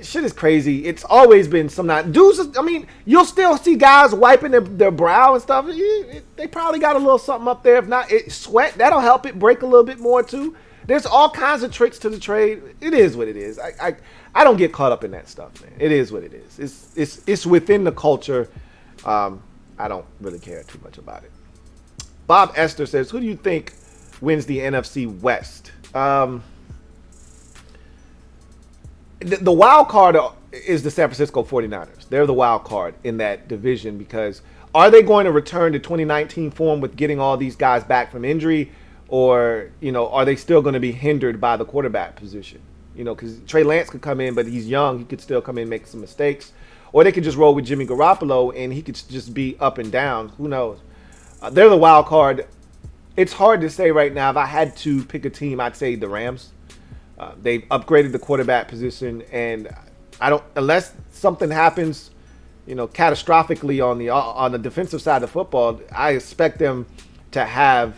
shit is crazy. It's always been some not dudes. I mean, you'll still see guys wiping their brow and stuff. They probably got a little something up there. If not, sweat, that'll help it break a little bit more too. There's all kinds of tricks to the trade. It is what it is. I don't get caught up in that stuff, man. It is what it is. It's within the culture. I don't really care too much about it. Bob Esther says, who do you think wins the NFC West? The wild card is the San Francisco 49ers. They're the wild card in that division because are they going to return to 2019 form with getting all these guys back from injury? Or, are they still going to be hindered by the quarterback position? Because Trey Lance could come in, but he's young. He could still come in and make some mistakes. Or they could just roll with Jimmy Garoppolo, and he could just be up and down. Who knows? They're the wild card. It's hard to say right now. If I had to pick a team, I'd say the Rams. They've upgraded the quarterback position, and unless something happens, catastrophically on the defensive side of football, I expect them to have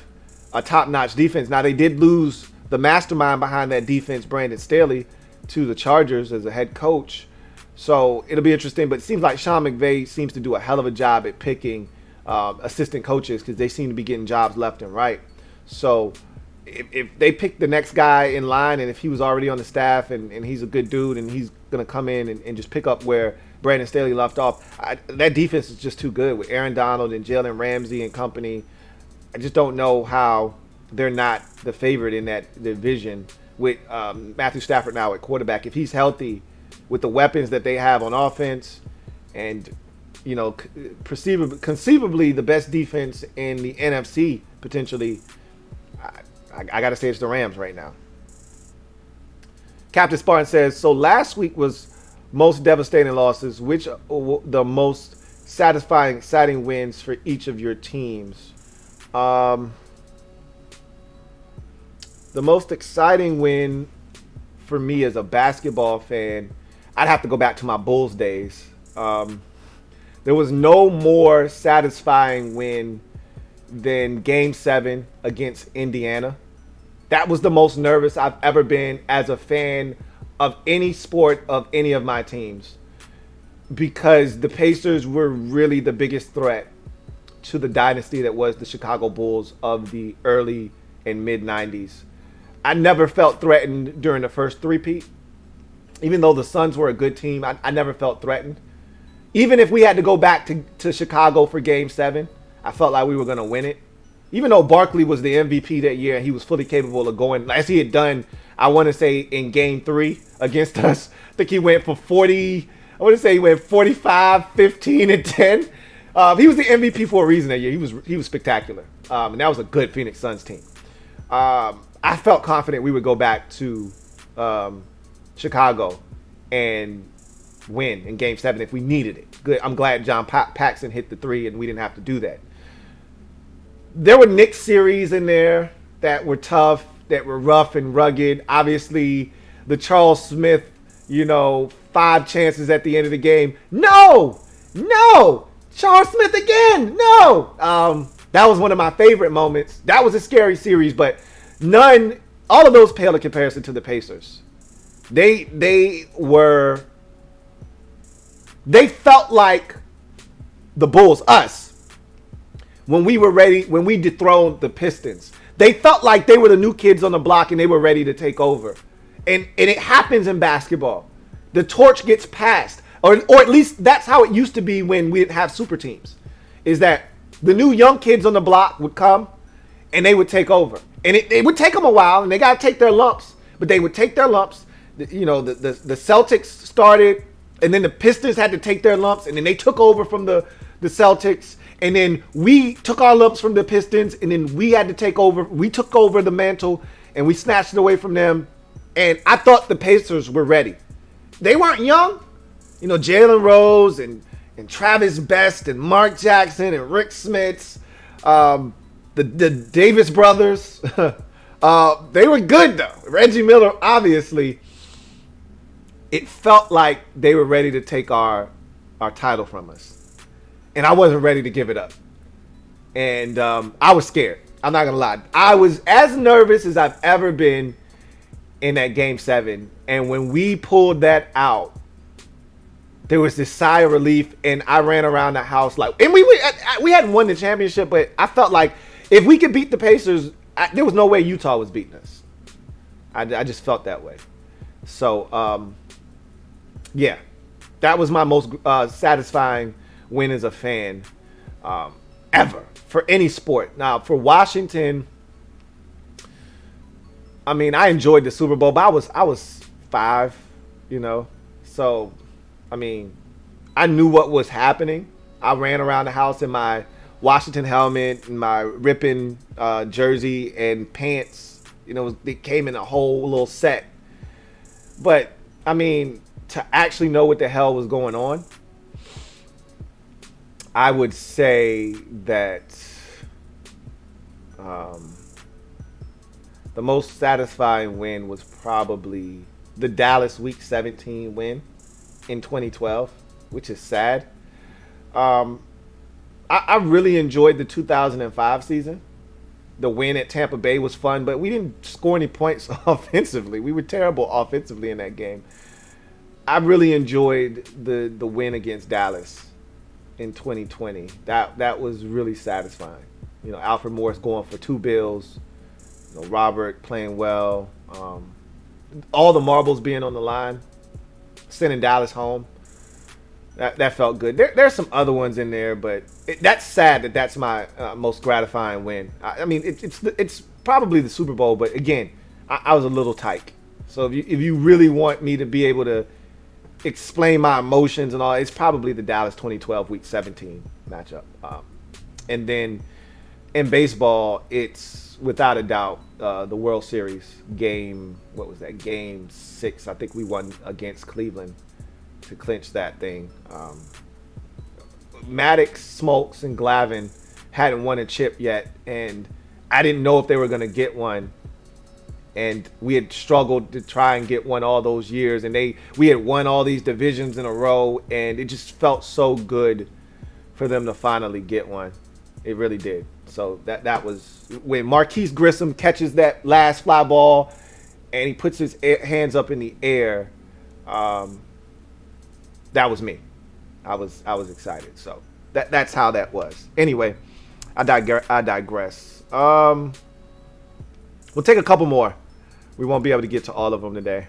a top-notch defense. Now, they did lose the mastermind behind that defense, Brandon Staley, to the Chargers as a head coach. So it'll be interesting. But it seems like Sean McVay seems to do a hell of a job at picking assistant coaches because they seem to be getting jobs left and right. So if they pick the next guy in line, and if he was already on the staff and he's a good dude and he's going to come in and just pick up where Brandon Staley left off, that defense is just too good with Aaron Donald and Jalen Ramsey and company. I just don't know how they're not the favorite in that division with Matthew Stafford now at quarterback. If he's healthy with the weapons that they have on offense and, conceivably the best defense in the NFC potentially, I got to say it's the Rams right now. Captain Spartan says, so last week was most devastating losses. Which the most satisfying, exciting wins for each of your teams? The most exciting win for me as a basketball fan, I'd have to go back to my Bulls days. There was no more satisfying win than Game 7 against Indiana. That was the most nervous I've ever been as a fan of any sport of any of my teams, because the Pacers were really the biggest threat to the dynasty that was the Chicago Bulls of the early and mid 90s. I never felt threatened during the first three-peat. Even though the Suns were a good team, I never felt threatened. Even if we had to go back to Chicago for Game 7, I felt like we were going to win it. Even though Barkley was the MVP that year and he was fully capable of going, as he had done, I want to say in Game 3 against us, I think he went for 40, I want to say he went 45, 15, and 10. He was the MVP for a reason that year. He was spectacular. And that was a good Phoenix Suns team. I felt confident we would go back to Chicago and win in Game 7 if we needed it. Good. I'm glad John Paxson hit the 3 and we didn't have to do that. There were Knicks series in there that were tough, that were rough and rugged. Obviously, the Charles Smith, 5 chances at the end of the game. No! Charles Smith again! No! That was one of my favorite moments. That was a scary series, but all of those pale in comparison to the Pacers. They felt like the Bulls, us, when we were ready, when we dethroned the Pistons. They felt like they were the new kids on the block and they were ready to take over. And it happens in basketball. The torch gets passed. Or at least that's how it used to be when we'd have super teams. Is that the new young kids on the block would come and they would take over. And it would take them a while, and they got to take their lumps. But they would take their lumps. The Celtics started, and then the Pistons had to take their lumps, and then they took over from the Celtics. And then we took our lumps from the Pistons, and then we had to take over. We took over the mantle, and we snatched it away from them. And I thought the Pacers were ready. they weren't young. Jalen Rose and Travis Best and Mark Jackson and Rick Smits, the Davis brothers. They were good though. Reggie Miller, obviously. It felt like they were ready to take our title from us, and I wasn't ready to give it up. And I was scared. I'm not gonna lie. I was as nervous as I've ever been in that Game 7. And when we pulled that out, there was this sigh of relief, and I ran around the house like, and we hadn't won the championship, but I felt like if we could beat the Pacers, there was no way Utah was beating us. I just felt that way. So, yeah, that was my most satisfying win as a fan ever for any sport. Now, for Washington, I mean, I enjoyed the Super Bowl, but I was 5, so. I mean, I knew what was happening. I ran around the house in my Washington helmet and my ripping jersey and pants. It came in a whole little set. But, I mean, to actually know what the hell was going on, I would say that the most satisfying win was probably the Dallas Week 17 win in 2012, which is sad. I really enjoyed the 2005 season. The win at Tampa Bay was fun, but we didn't score any points offensively. We were terrible offensively in that game. I really enjoyed the win against Dallas in 2020. That was really satisfying. Alfred Morris going for 2 bills. Robert playing well. All the marbles being on the line. Sending Dallas home. That felt good. There's some other ones in there, but that's sad that's my most gratifying win. I mean, it's probably the Super Bowl, but again, I was a little tight. So if you really want me to be able to explain my emotions and all, it's probably the Dallas 2012 Week 17 matchup. And then in baseball, it's without a doubt the World Series game. What was that? Game 6. I think we won against Cleveland to clinch that thing. Maddox, Smokes, and Glavine hadn't won a chip yet, and I didn't know if they were going to get one. And we had struggled to try and get one all those years, and we had won all these divisions in a row, and it just felt so good for them to finally get one. It really did. So that was when Marquise Grissom catches that last fly ball, and he puts his hands up in the air. That was me. I was excited. So that's how that was. Anyway, I digress. We'll take a couple more. We won't be able to get to all of them today.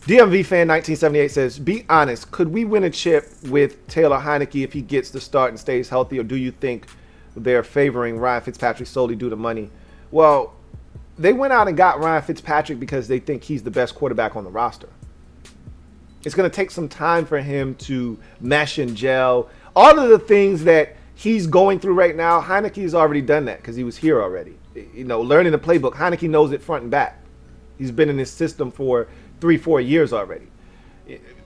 DMV fan 1978 says, be honest, could we win a chip with Taylor Heineke if he gets the start and stays healthy, or do you think they're favoring Ryan Fitzpatrick solely due to money? Well, they went out and got Ryan Fitzpatrick because they think he's the best quarterback on the roster. It's going to take some time for him to mesh and gel. All of the things that he's going through right now, Heineke's already done that because he was here already. Learning the playbook, Heineke knows it front and back. He's been in this system for 3-4 years already.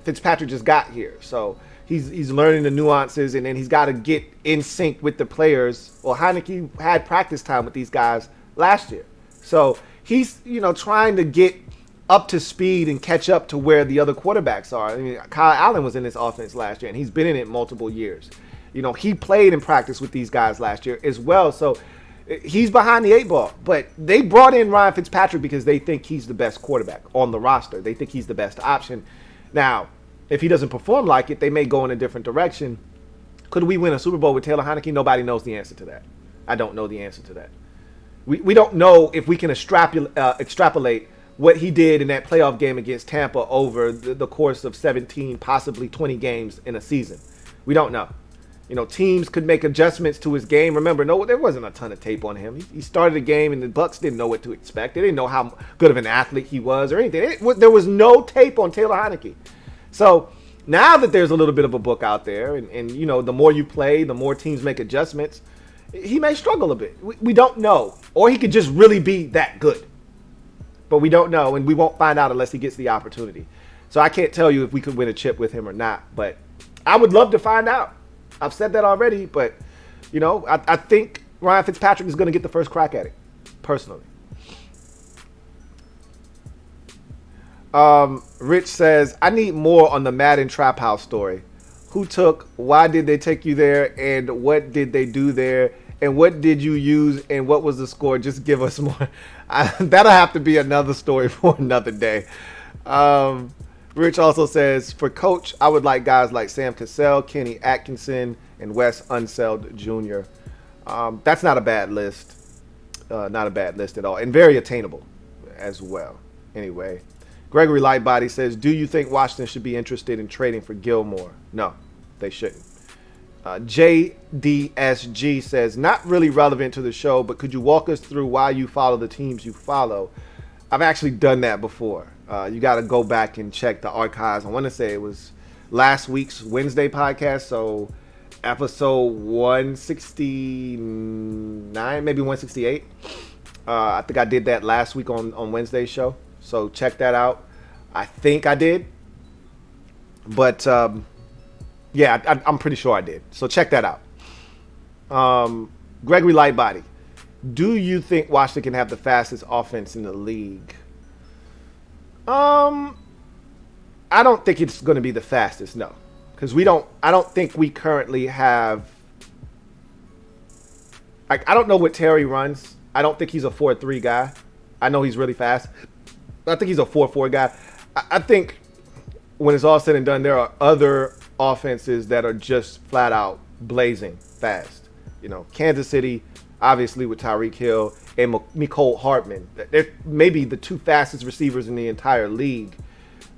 Fitzpatrick just got here, so he's learning the nuances, and then he's got to get in sync with the players. Well, Heineke had practice time with these guys last year, so he's trying to get up to speed and catch up to where the other quarterbacks are. I mean, Kyle Allen was in this offense last year, and he's been in it multiple years. He played in practice with these guys last year as well, so he's behind the 8 ball. But they brought in Ryan Fitzpatrick because they think he's the best quarterback on the roster. They think he's the best option. Now, if he doesn't perform like it, they may go in a different direction. Could we win a Super Bowl with Taylor Heineke? Nobody knows the answer to that. I don't know the answer to that. We don't know if we can extrapolate what he did in that playoff game against Tampa over the course of 17, possibly 20 games in a season. We don't know. Teams could make adjustments to his game. Remember, there wasn't a ton of tape on him. He started a game, and the Bucs didn't know what to expect. They didn't know how good of an athlete he was or anything. There was no tape on Taylor Heineke. So now that there's a little bit of a book out there, and the more you play, the more teams make adjustments, he may struggle a bit. We don't know. Or he could just really be that good. but we don't know, and we won't find out unless he gets the opportunity. So I can't tell you if we could win a chip with him or not, but I would love to find out. I've said that already, but, you know, I think Ryan Fitzpatrick is going to get the first crack at it, personally. Rich says, I need more on the Madden Trap House story. Who took, why did they take you there, and what did they do there, and what did you use, and what was the score? Just give us more. That'll have to be another story for another day. Rich also says, for coach, I would like guys like Sam Cassell, Kenny Atkinson, and Wes Unseld Jr. That's not a bad list. Not a bad list at all, and very attainable as well. Anyway, Gregory Lightbody says, do you think Washington should be interested in trading for Gilmore? No, they shouldn't. JDSG says, not really relevant to the show, but could you walk us through why you follow the teams you follow? I've actually done that before. You got to go back and check the archives. I want to say it was last week's Wednesday podcast, so episode 169, maybe 168. I think I did that last week on Wednesday's show, so check that out. I think I did, but yeah, I'm pretty sure I did. So check that out. Gregory Lightbody, do you think Washington can have the fastest offense in the league? I don't think it's going to be the fastest, no. Because I don't think we currently have, like, I don't know what Terry runs. I don't think he's a 4-3 guy. I know he's really fast. I think he's a 4-4 guy. I think when it's all said and done, there are other offenses that are just flat out blazing fast. You know, Kansas City, obviously with Tyreek Hill and Mecole Hardman. They're maybe the two fastest receivers in the entire league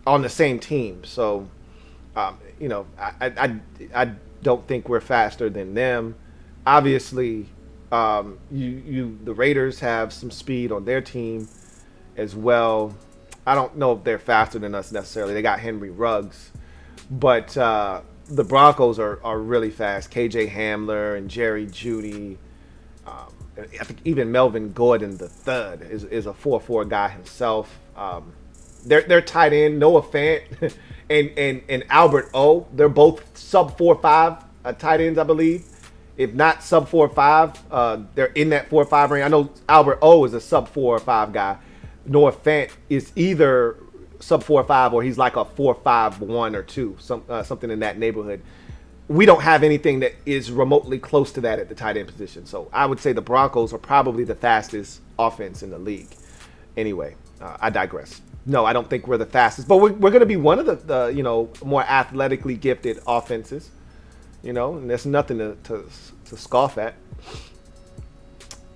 on the same team. So, you know, I don't think we're faster than them. Obviously, the Raiders have some speed on their team as well. I don't know if they're faster than us necessarily. They got Henry Ruggs. But the Broncos are really fast. KJ Hamler and Jerry Jeudy. I think even Melvin Gordon III is a 4-4 guy himself. They're tight end, Noah Fant and Albert O. They're both sub 4.5 tight ends, I believe. If not sub 4.5, they're in that 4.5 range. I know Albert O is a sub 4.5 guy. Noah Fant is either sub 4.5 or he's like a 4.5-1 or 2, something in that neighborhood. We don't have anything that is remotely close to that at the tight end position. So I would say the Broncos are probably the fastest offense in the league. Anyway, I digress. No, I don't think we're the fastest, but we're going to be one of the more athletically gifted offenses. You know, and there's nothing to scoff at.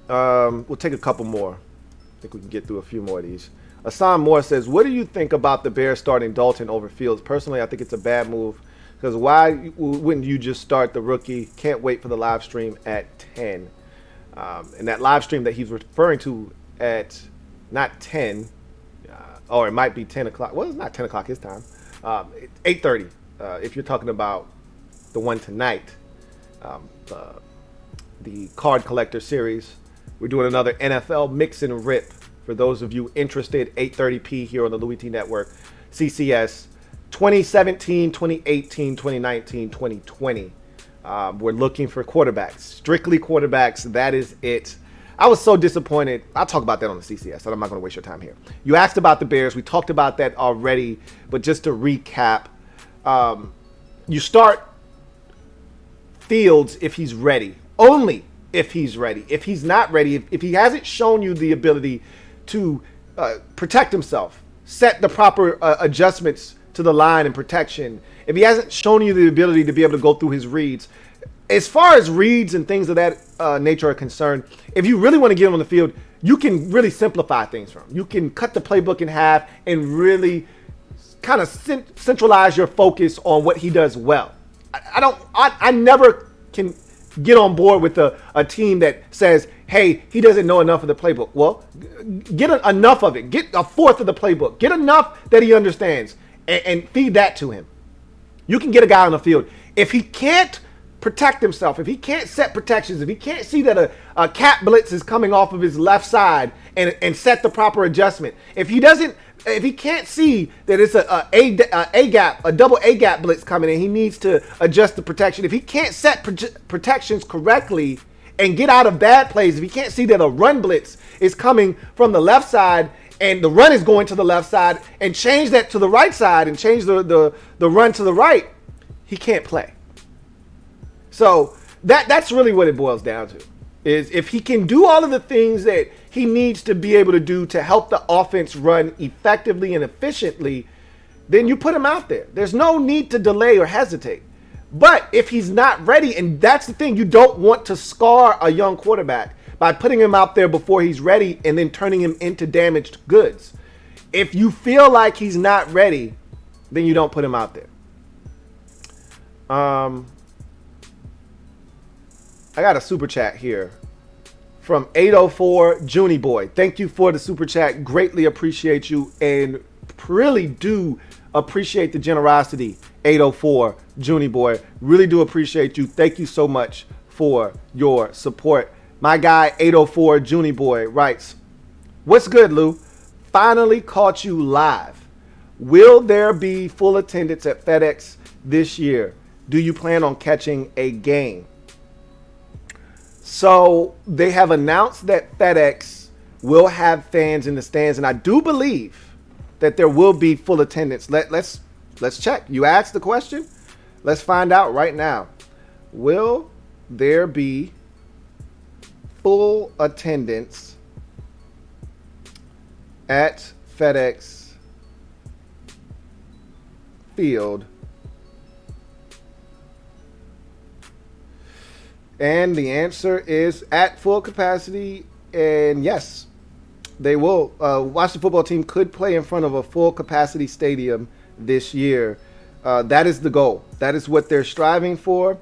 We'll take a couple more. I think we can get through a few more of these. Asan Moore says, what do you think about the Bears starting Dalton over Fields? Personally, I think it's a bad move. Because why wouldn't you just start the rookie? Can't wait for the live stream at 10. And that live stream that he's referring to at not 10, or it might be 10 o'clock. Well, it's not 10 o'clock his time. 8:30, if you're talking about the one tonight, the card collector series. We're doing another NFL mix and rip. For those of you interested, 8:30p here on the Louie T Network. CCS 2017, 2018, 2019, 2020. We're looking for quarterbacks, strictly quarterbacks. That is it. I was so disappointed. I'll talk about that on the CCS, so I'm not going to waste your time here. You asked about the Bears. We talked about that already, but just to recap, you start Fields if he's ready. Only if he's ready. If he's not ready, if he hasn't shown you the ability to protect himself, set the proper adjustments to the line and protection, if he hasn't shown you the ability to be able to go through his reads, as far as reads and things of that nature are concerned, if you really want to get him on the field, you can really simplify things for him. You can cut the playbook in half and really kind of centralize your focus on what he does well. I never can get on board with a team that says, hey, he doesn't know enough of the playbook. Well, get enough of it. Get a fourth of the playbook. Get enough that he understands and feed that to him. You can get a guy on the field. If he can't protect himself, if he can't set protections, if he can't see that a cat blitz is coming off of his left side and set the proper adjustment, if he can't see that it's a double A gap blitz coming in, he needs to adjust the protection. If he can't set protections correctly and get out of bad plays, if he can't see that a run blitz is coming from the left side and the run is going to the left side, and change that to the right side and change the run to the right, he can't play. So that's really what it boils down to, is if he can do all of the things that he needs to be able to do to help the offense run effectively and efficiently, then you put him out there. There's no need to delay or hesitate. But if he's not ready, and that's the thing, you don't want to scar a young quarterback by putting him out there before he's ready and then turning him into damaged goods. If you feel like he's not ready, then you don't put him out there. I got a super chat here from 804 Junie Boy. Thank you for the super chat. Greatly appreciate you, and really do appreciate the generosity, 804 Junie Boy. Really do appreciate you. Thank you so much for your support. My guy, 804 Junie Boy, writes, "What's good, Lou? Finally caught you live. Will there be full attendance at FedEx this year? Do you plan on catching a game?" So they have announced that FedEx will have fans in the stands, and I do believe that there will be full attendance. Let's check. You asked the question. Let's find out right now. Will there be full attendance at FedEx Field? And the answer is at full capacity, and yes, they will. Washington football team could play in front of a full capacity stadium this year. That is the goal. That is what they're striving for.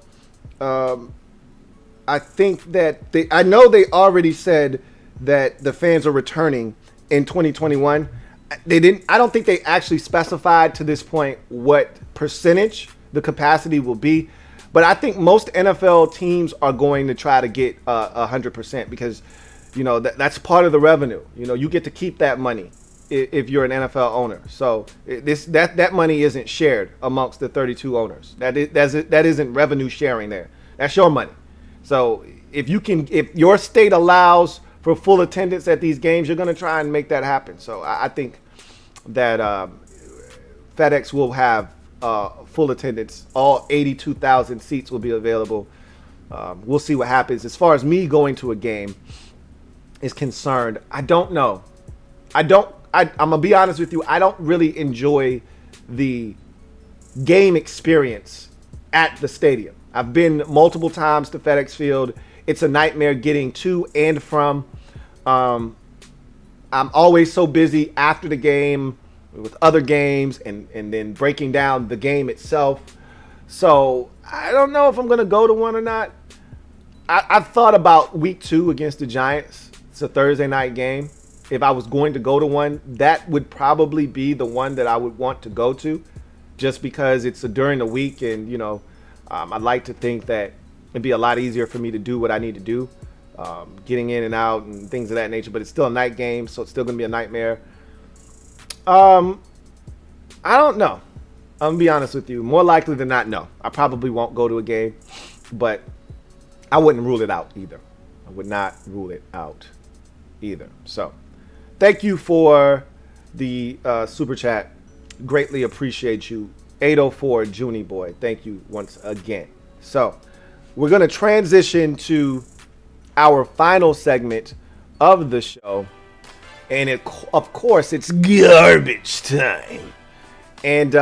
I think that I know they already said that the fans are returning in 2021. I don't think they actually specified to this point what percentage the capacity will be. But I think most NFL teams are going to try to get 100%, because, that's part of the revenue. You get to keep that money if you're an NFL owner. So that money isn't shared amongst the 32 owners. That isn't revenue sharing there. That's your money. So if your state allows for full attendance at these games, you're going to try and make that happen. So I think that FedEx will have full attendance. All 82,000 seats will be available. We'll see what happens. As far as me going to a game is concerned, I don't know. I'm going to be honest with you. I don't really enjoy the game experience at the stadium. I've been multiple times to FedEx Field. It's a nightmare getting to and from. I'm always so busy after the game with other games and then breaking down the game itself. So I don't know if I'm going to go to one or not. I've thought about week 2 against the Giants. It's a Thursday night game. If I was going to go to one, that would probably be the one that I would want to go to, just because it's during the week, and I'd like to think that it'd be a lot easier for me to do what I need to do, getting in and out and things of that nature. But it's still a night game, so it's still going to be a nightmare. I don't know. I'm going to be honest with you. More likely than not, no. I probably won't go to a game, but I wouldn't rule it out either. I would not rule it out either. So thank you for the super chat. Greatly appreciate you. 804 Junie Boy. Thank you once again. So we're going to transition to our final segment of the show. And of course, it's garbage time. And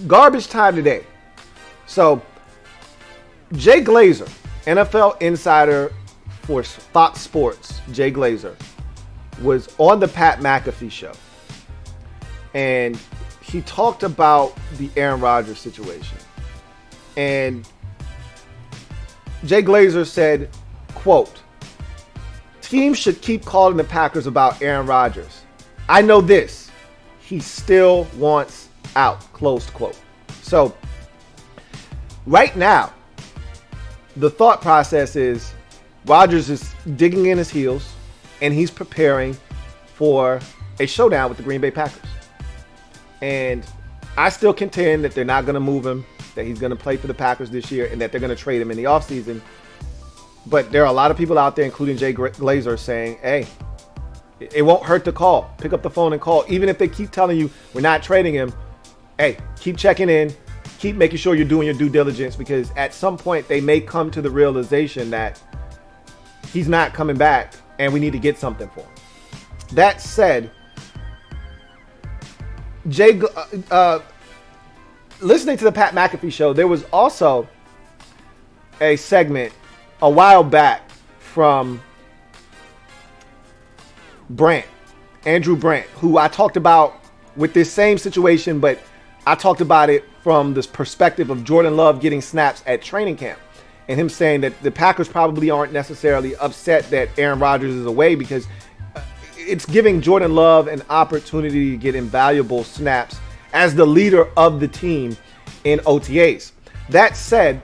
garbage time today. So Jay Glazer, NFL insider for Fox Sports, Jay Glazer, was on the Pat McAfee show. And he talked about the Aaron Rodgers situation. And Jay Glazer said, quote, "Teams should keep calling the Packers about Aaron Rodgers. I know this. He still wants out," closed quote. So Right now, the thought process is Rodgers is digging in his heels, and he's preparing for a showdown with the Green Bay Packers. And I still contend that they're not going to move him, that he's going to play for the Packers this year, and that they're going to trade him in the offseason. But there are a lot of people out there, including Jay Glazer, saying, hey, it won't hurt to call. Pick up the phone and call. Even if they keep telling you we're not trading him, hey, keep checking in. Keep making sure you're doing your due diligence, because at some point they may come to the realization that he's not coming back and we need to get something for him. That said, listening to the Pat McAfee show, there was also a segment a while back from Andrew Brandt, who I talked about with this same situation, but I talked about it from this perspective of Jordan Love getting snaps at training camp and him saying that the Packers probably aren't necessarily upset that Aaron Rodgers is away, because it's giving Jordan Love an opportunity to get invaluable snaps as the leader of the team in OTAs. That said,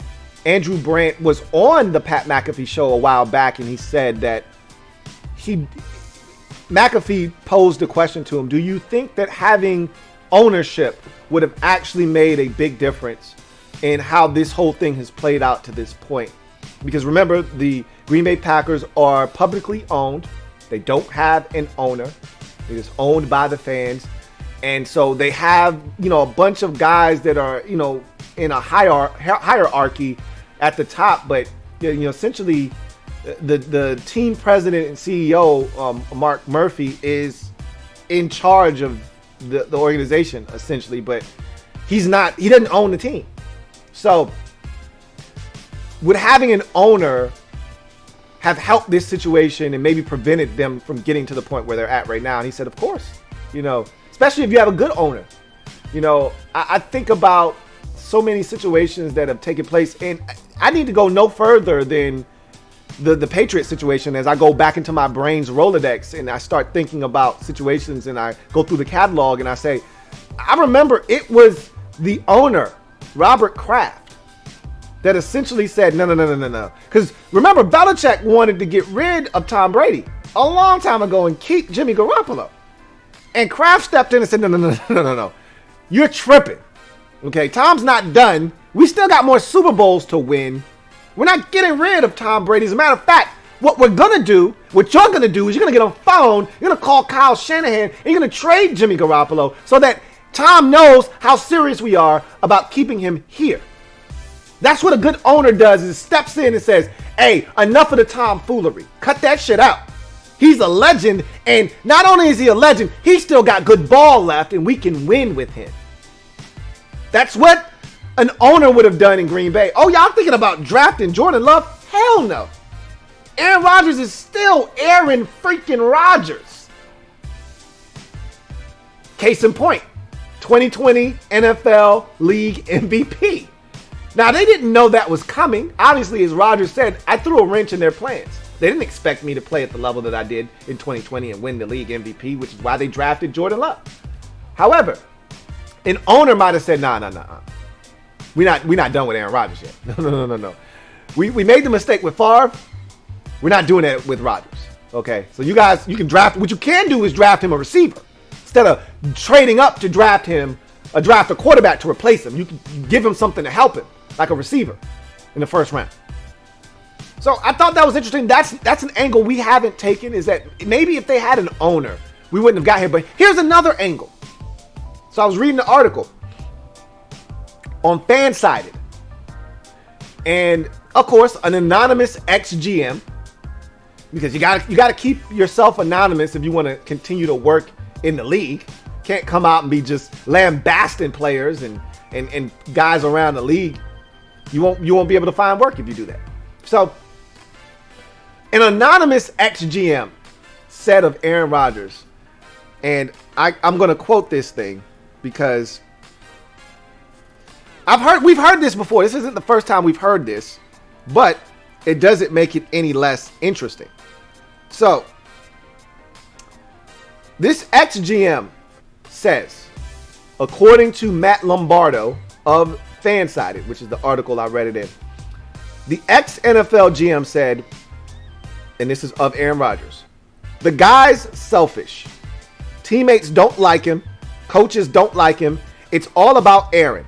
Andrew Brandt was on the Pat McAfee show a while back, and he said that McAfee posed a question to him: do you think that having ownership would have actually made a big difference in how this whole thing has played out to this point? Because remember, the Green Bay Packers are publicly owned. They don't have an owner. It is owned by the fans. And so they have, a bunch of guys that are, in a hierarchy at the top. But, essentially the team president and CEO, Mark Murphy, is in charge of the organization, essentially. But he doesn't own the team. So would having an owner have helped this situation and maybe prevented them from getting to the point where they're at right now? And he said, of course, especially if you have a good owner. I think about so many situations that have taken place, and I need to go no further than the Patriot situation as I go back into my brain's Rolodex and I start thinking about situations and I go through the catalog and I say, I remember it was the owner, Robert Kraft, that essentially said, no. Because remember, Belichick wanted to get rid of Tom Brady a long time ago and keep Jimmy Garoppolo. And Kraft stepped in and said, no. You're tripping. Okay, Tom's not done. We still got more Super Bowls to win. We're not getting rid of Tom Brady. As a matter of fact, what you're going to do is you're going to get on the phone, you're going to call Kyle Shanahan, and you're going to trade Jimmy Garoppolo so that Tom knows how serious we are about keeping him here. That's what a good owner does, is steps in and says, hey, enough of the tomfoolery. Cut that shit out. He's a legend, and not only is he a legend, he's still got good ball left, and we can win with him. That's what an owner would have done in Green Bay. Oh, y'all thinking about drafting Jordan Love? Hell no. Aaron Rodgers is still Aaron freaking Rodgers. Case in point, 2020 NFL League MVP. Now, they didn't know that was coming. Obviously, as Rodgers said, I threw a wrench in their plans. They didn't expect me to play at the level that I did in 2020 and win the league MVP, which is why they drafted Jordan Love. However, an owner might have said, nah. We're not done with Aaron Rodgers yet. No. We made the mistake with Favre. We're not doing that with Rodgers. Okay, so you guys, you can draft. What you can do is draft him a receiver instead of trading up to draft a quarterback to replace him. You can give him something to help him, like a receiver in the first round. So I thought that was interesting. That's an angle we haven't taken, is that maybe if they had an owner, we wouldn't have got here. But here's another angle. So I was reading the article on Fansided. And of course, an anonymous ex-GM, because you gotta keep yourself anonymous if you want to continue to work in the league. Can't come out and be just lambasting players and guys around the league. You won't be able to find work if you do that. So an anonymous ex-GM said of Aaron Rodgers, and I'm going to quote this thing because we've heard this before. This isn't the first time we've heard this, but it doesn't make it any less interesting. So this ex-GM says, according to Matt Lombardo of Fansided, which is the article I read it in. The ex-NFL GM said, and this is of Aaron Rodgers, the guy's selfish. Teammates don't like him. Coaches don't like him. It's all about Aaron.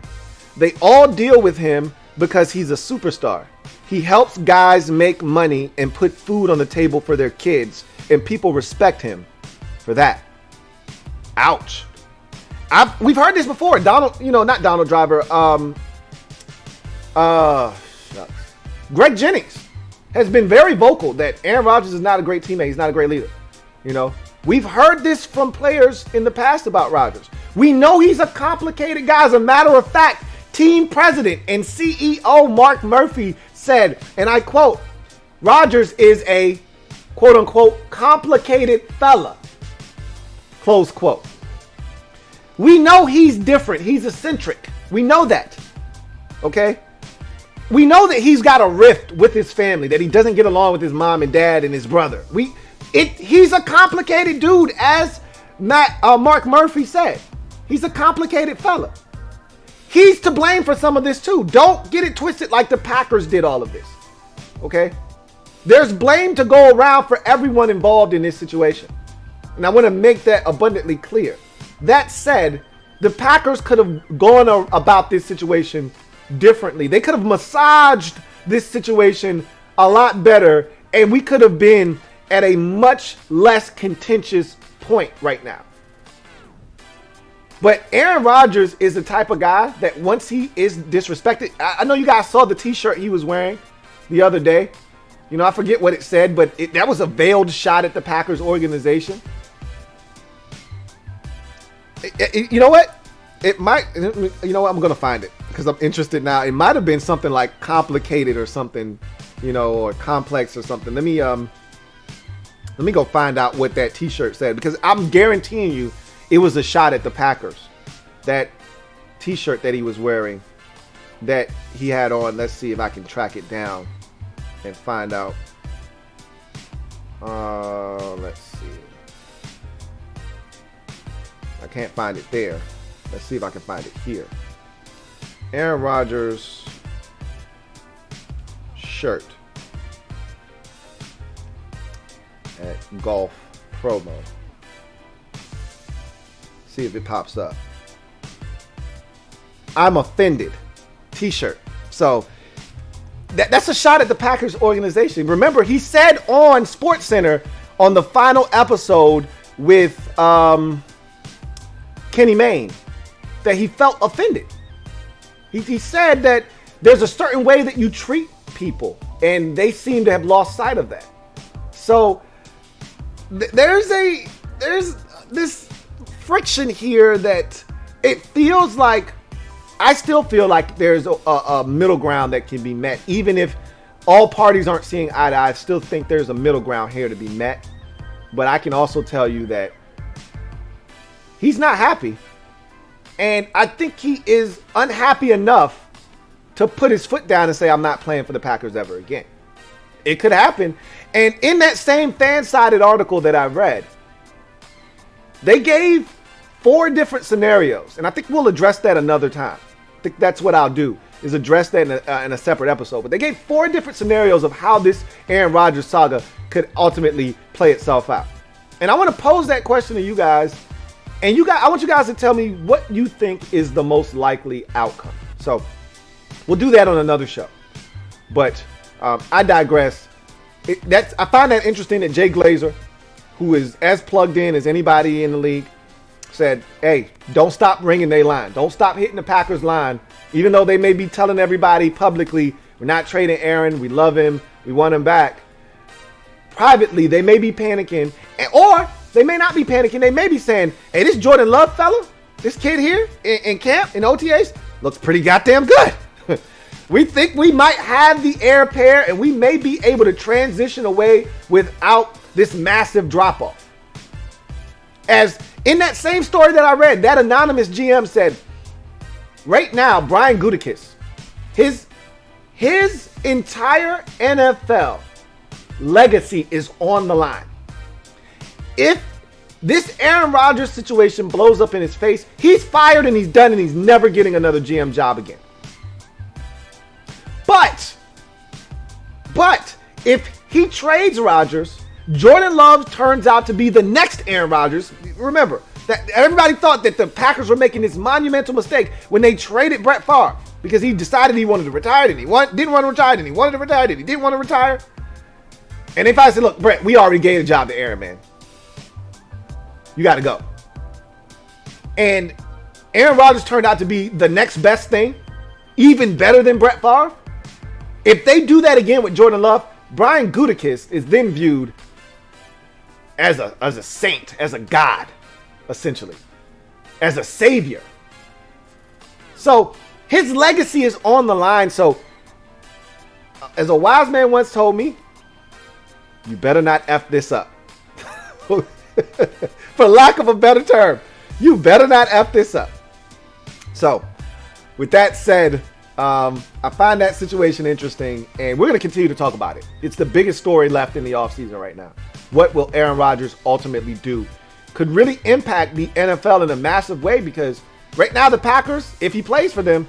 They all deal with him because he's a superstar. He helps guys make money and put food on the table for their kids, and people respect him for that. Ouch. We've heard this before. Not Donald Driver. Greg Jennings has been very vocal that Aaron Rodgers is not a great teammate. He's not a great leader. We've heard this from players in the past about Rodgers. We know he's a complicated guy. As a matter of fact, team president and CEO Mark Murphy said, and I quote, Rodgers is a quote unquote complicated fella. Close quote. We know he's different. He's eccentric. We know that. Okay? We know that he's got a rift with his family, that he doesn't get along with his mom and dad and his brother. He's a complicated dude, as Mark Murphy said. He's a complicated fella. He's to blame for some of this too. Don't get it twisted like the Packers did all of this. Okay? There's blame to go around for everyone involved in this situation. And I want to make that abundantly clear. That said, the Packers could have gone about this situation differently. They could have massaged this situation a lot better, and we could have been at a much less contentious point right now. But Aaron Rodgers is the type of guy that once he is disrespected, I know you guys saw the t-shirt he was wearing the other day. I forget what it said, but that was a veiled shot at the Packers organization. You know what? It might, I'm going to find it because I'm interested now. It might have been something like complicated or something, or complex or something. Let me go find out what that t-shirt said, because I'm guaranteeing you it was a shot at the Packers. That t-shirt that he was wearing, that he had on. Let's see if I can track it down and find out. Let's see. I can't find it there. Let's see if I can find it here. Aaron Rodgers shirt at golf promo. See if it pops up. I'm offended t-shirt. So that's a shot at the Packers organization. Remember, he said on SportsCenter on the final episode with Kenny Mayne that he felt offended. He said that there's a certain way that you treat people, and they seem to have lost sight of that. So there's this friction here that it feels like, I still feel like there's a middle ground that can be met. Even if all parties aren't seeing eye to eye, I still think there's a middle ground here to be met. But I can also tell you that he's not happy. And I think he is unhappy enough to put his foot down and say, I'm not playing for the Packers ever again. It could happen. And in that same fan-sided article that I read, they gave 4 different scenarios. And I think we'll address that another time. I think that's what I'll do, is address that in a separate episode. But they gave 4 different scenarios of how this Aaron Rodgers saga could ultimately play itself out. And I want to pose that question to you guys. And I want you guys to tell me what you think is the most likely outcome. So we'll do that on another show. But I digress. I find that interesting that Jay Glazer, who is as plugged in as anybody in the league, said, hey, don't stop ringing their line. Don't stop hitting the Packers line. Even though they may be telling everybody publicly, we're not trading Aaron. We love him. We want him back. Privately, they may be panicking. Or they may not be panicking. They may be saying, hey, this Jordan Love fella, this kid here in camp, in OTAs, looks pretty goddamn good. We think we might have the heir apparent, and we may be able to transition away without this massive drop-off. As in that same story that I read, that anonymous GM said, right now, Brian Gutekunst, his entire NFL legacy is on the line. If this Aaron Rodgers situation blows up in his face, he's fired and he's done, and he's never getting another GM job again. But if he trades Rodgers, Jordan Love turns out to be the next Aaron Rodgers. Remember that everybody thought that the Packers were making this monumental mistake when they traded Brett Favre because he decided he wanted to retire and he didn't want to retire and he wanted to retire and he didn't want to retire. And if I said, look, Brett, we already gave the job to Aaron, man. You got to go. And Aaron Rodgers turned out to be the next best thing, even better than Brett Favre. If they do that again with Jordan Love, Brian Gutekunst is then viewed as a saint, as a god, essentially, as a savior. So his legacy is on the line. So as a wise man once told me, you better not F this up. For lack of a better term, you better not F this up. So with that said, I find that situation interesting, and we're going to continue to talk about it. It's the biggest story left in the offseason right now. What will Aaron Rodgers ultimately do? Could really impact the NFL in a massive way because right now the Packers, if he plays for them,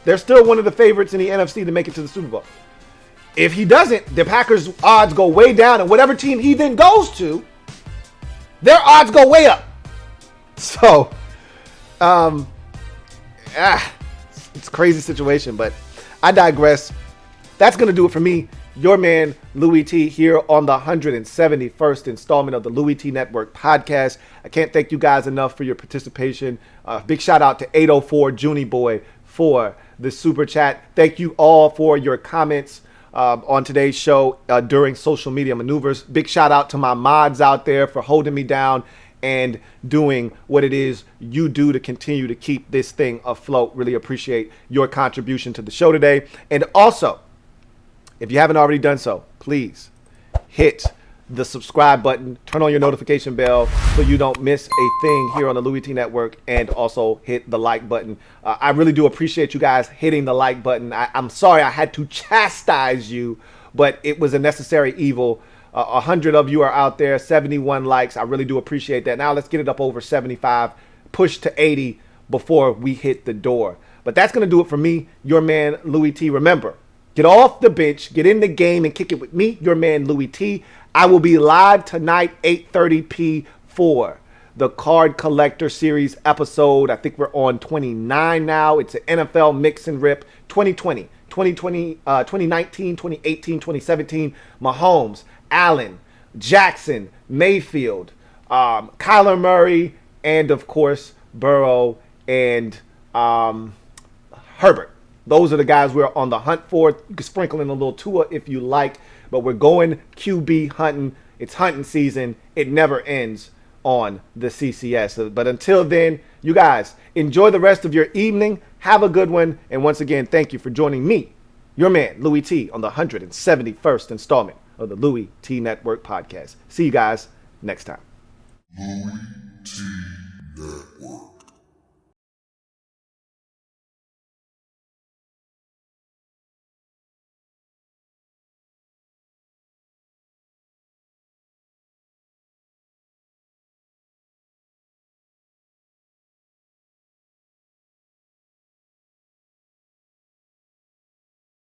they're still one of the favorites in the NFC to make it to the Super Bowl. If he doesn't, the Packers' odds go way down, and whatever team he then goes to, their odds go way up. So, it's a crazy situation, but I digress. That's going to do it for me, your man, Louie T, here on the 171st installment of the Louie T Network podcast. I can't thank you guys enough for your participation. Big shout out to 804 Junie Boy for the super chat. Thank you all for your comments on today's show during social media maneuvers. Big shout out to my mods out there for holding me down and doing what it is you do to continue to keep this thing afloat. Really appreciate your contribution to the show today. And also, if you haven't already done so, please hit the subscribe button, turn on your notification bell so you don't miss a thing here on the Louie T Network, and also hit the like button. I really do appreciate you guys hitting the like button. I'm sorry I had to chastise you, but it was a necessary evil. 100 of you are out there, 71 likes. I really do appreciate that. Now let's get it up over 75, push to 80 before we hit the door. But that's going to do it for me, your man, Louie T. Remember, get off the bench, get in the game, and kick it with me, your man, Louie T. I will be live tonight, 8:30 p. for the Card Collector Series episode. I think we're on 29 now. It's an NFL Mix and Rip 2020, 2019, 2018, 2017. Mahomes, Allen, Jackson, Mayfield, Kyler Murray, and of course Burrow and Herbert. Those are the guys we're on the hunt for. You can sprinkle in a little Tua if you like, but we're going QB hunting. It's hunting season. It never ends on the CCS. But until then, you guys enjoy the rest of your evening. Have a good one. And once again, thank you for joining me, your man, Louie T, on the 171st installment of the Louie T Network podcast. See you guys next time. Louie T Network.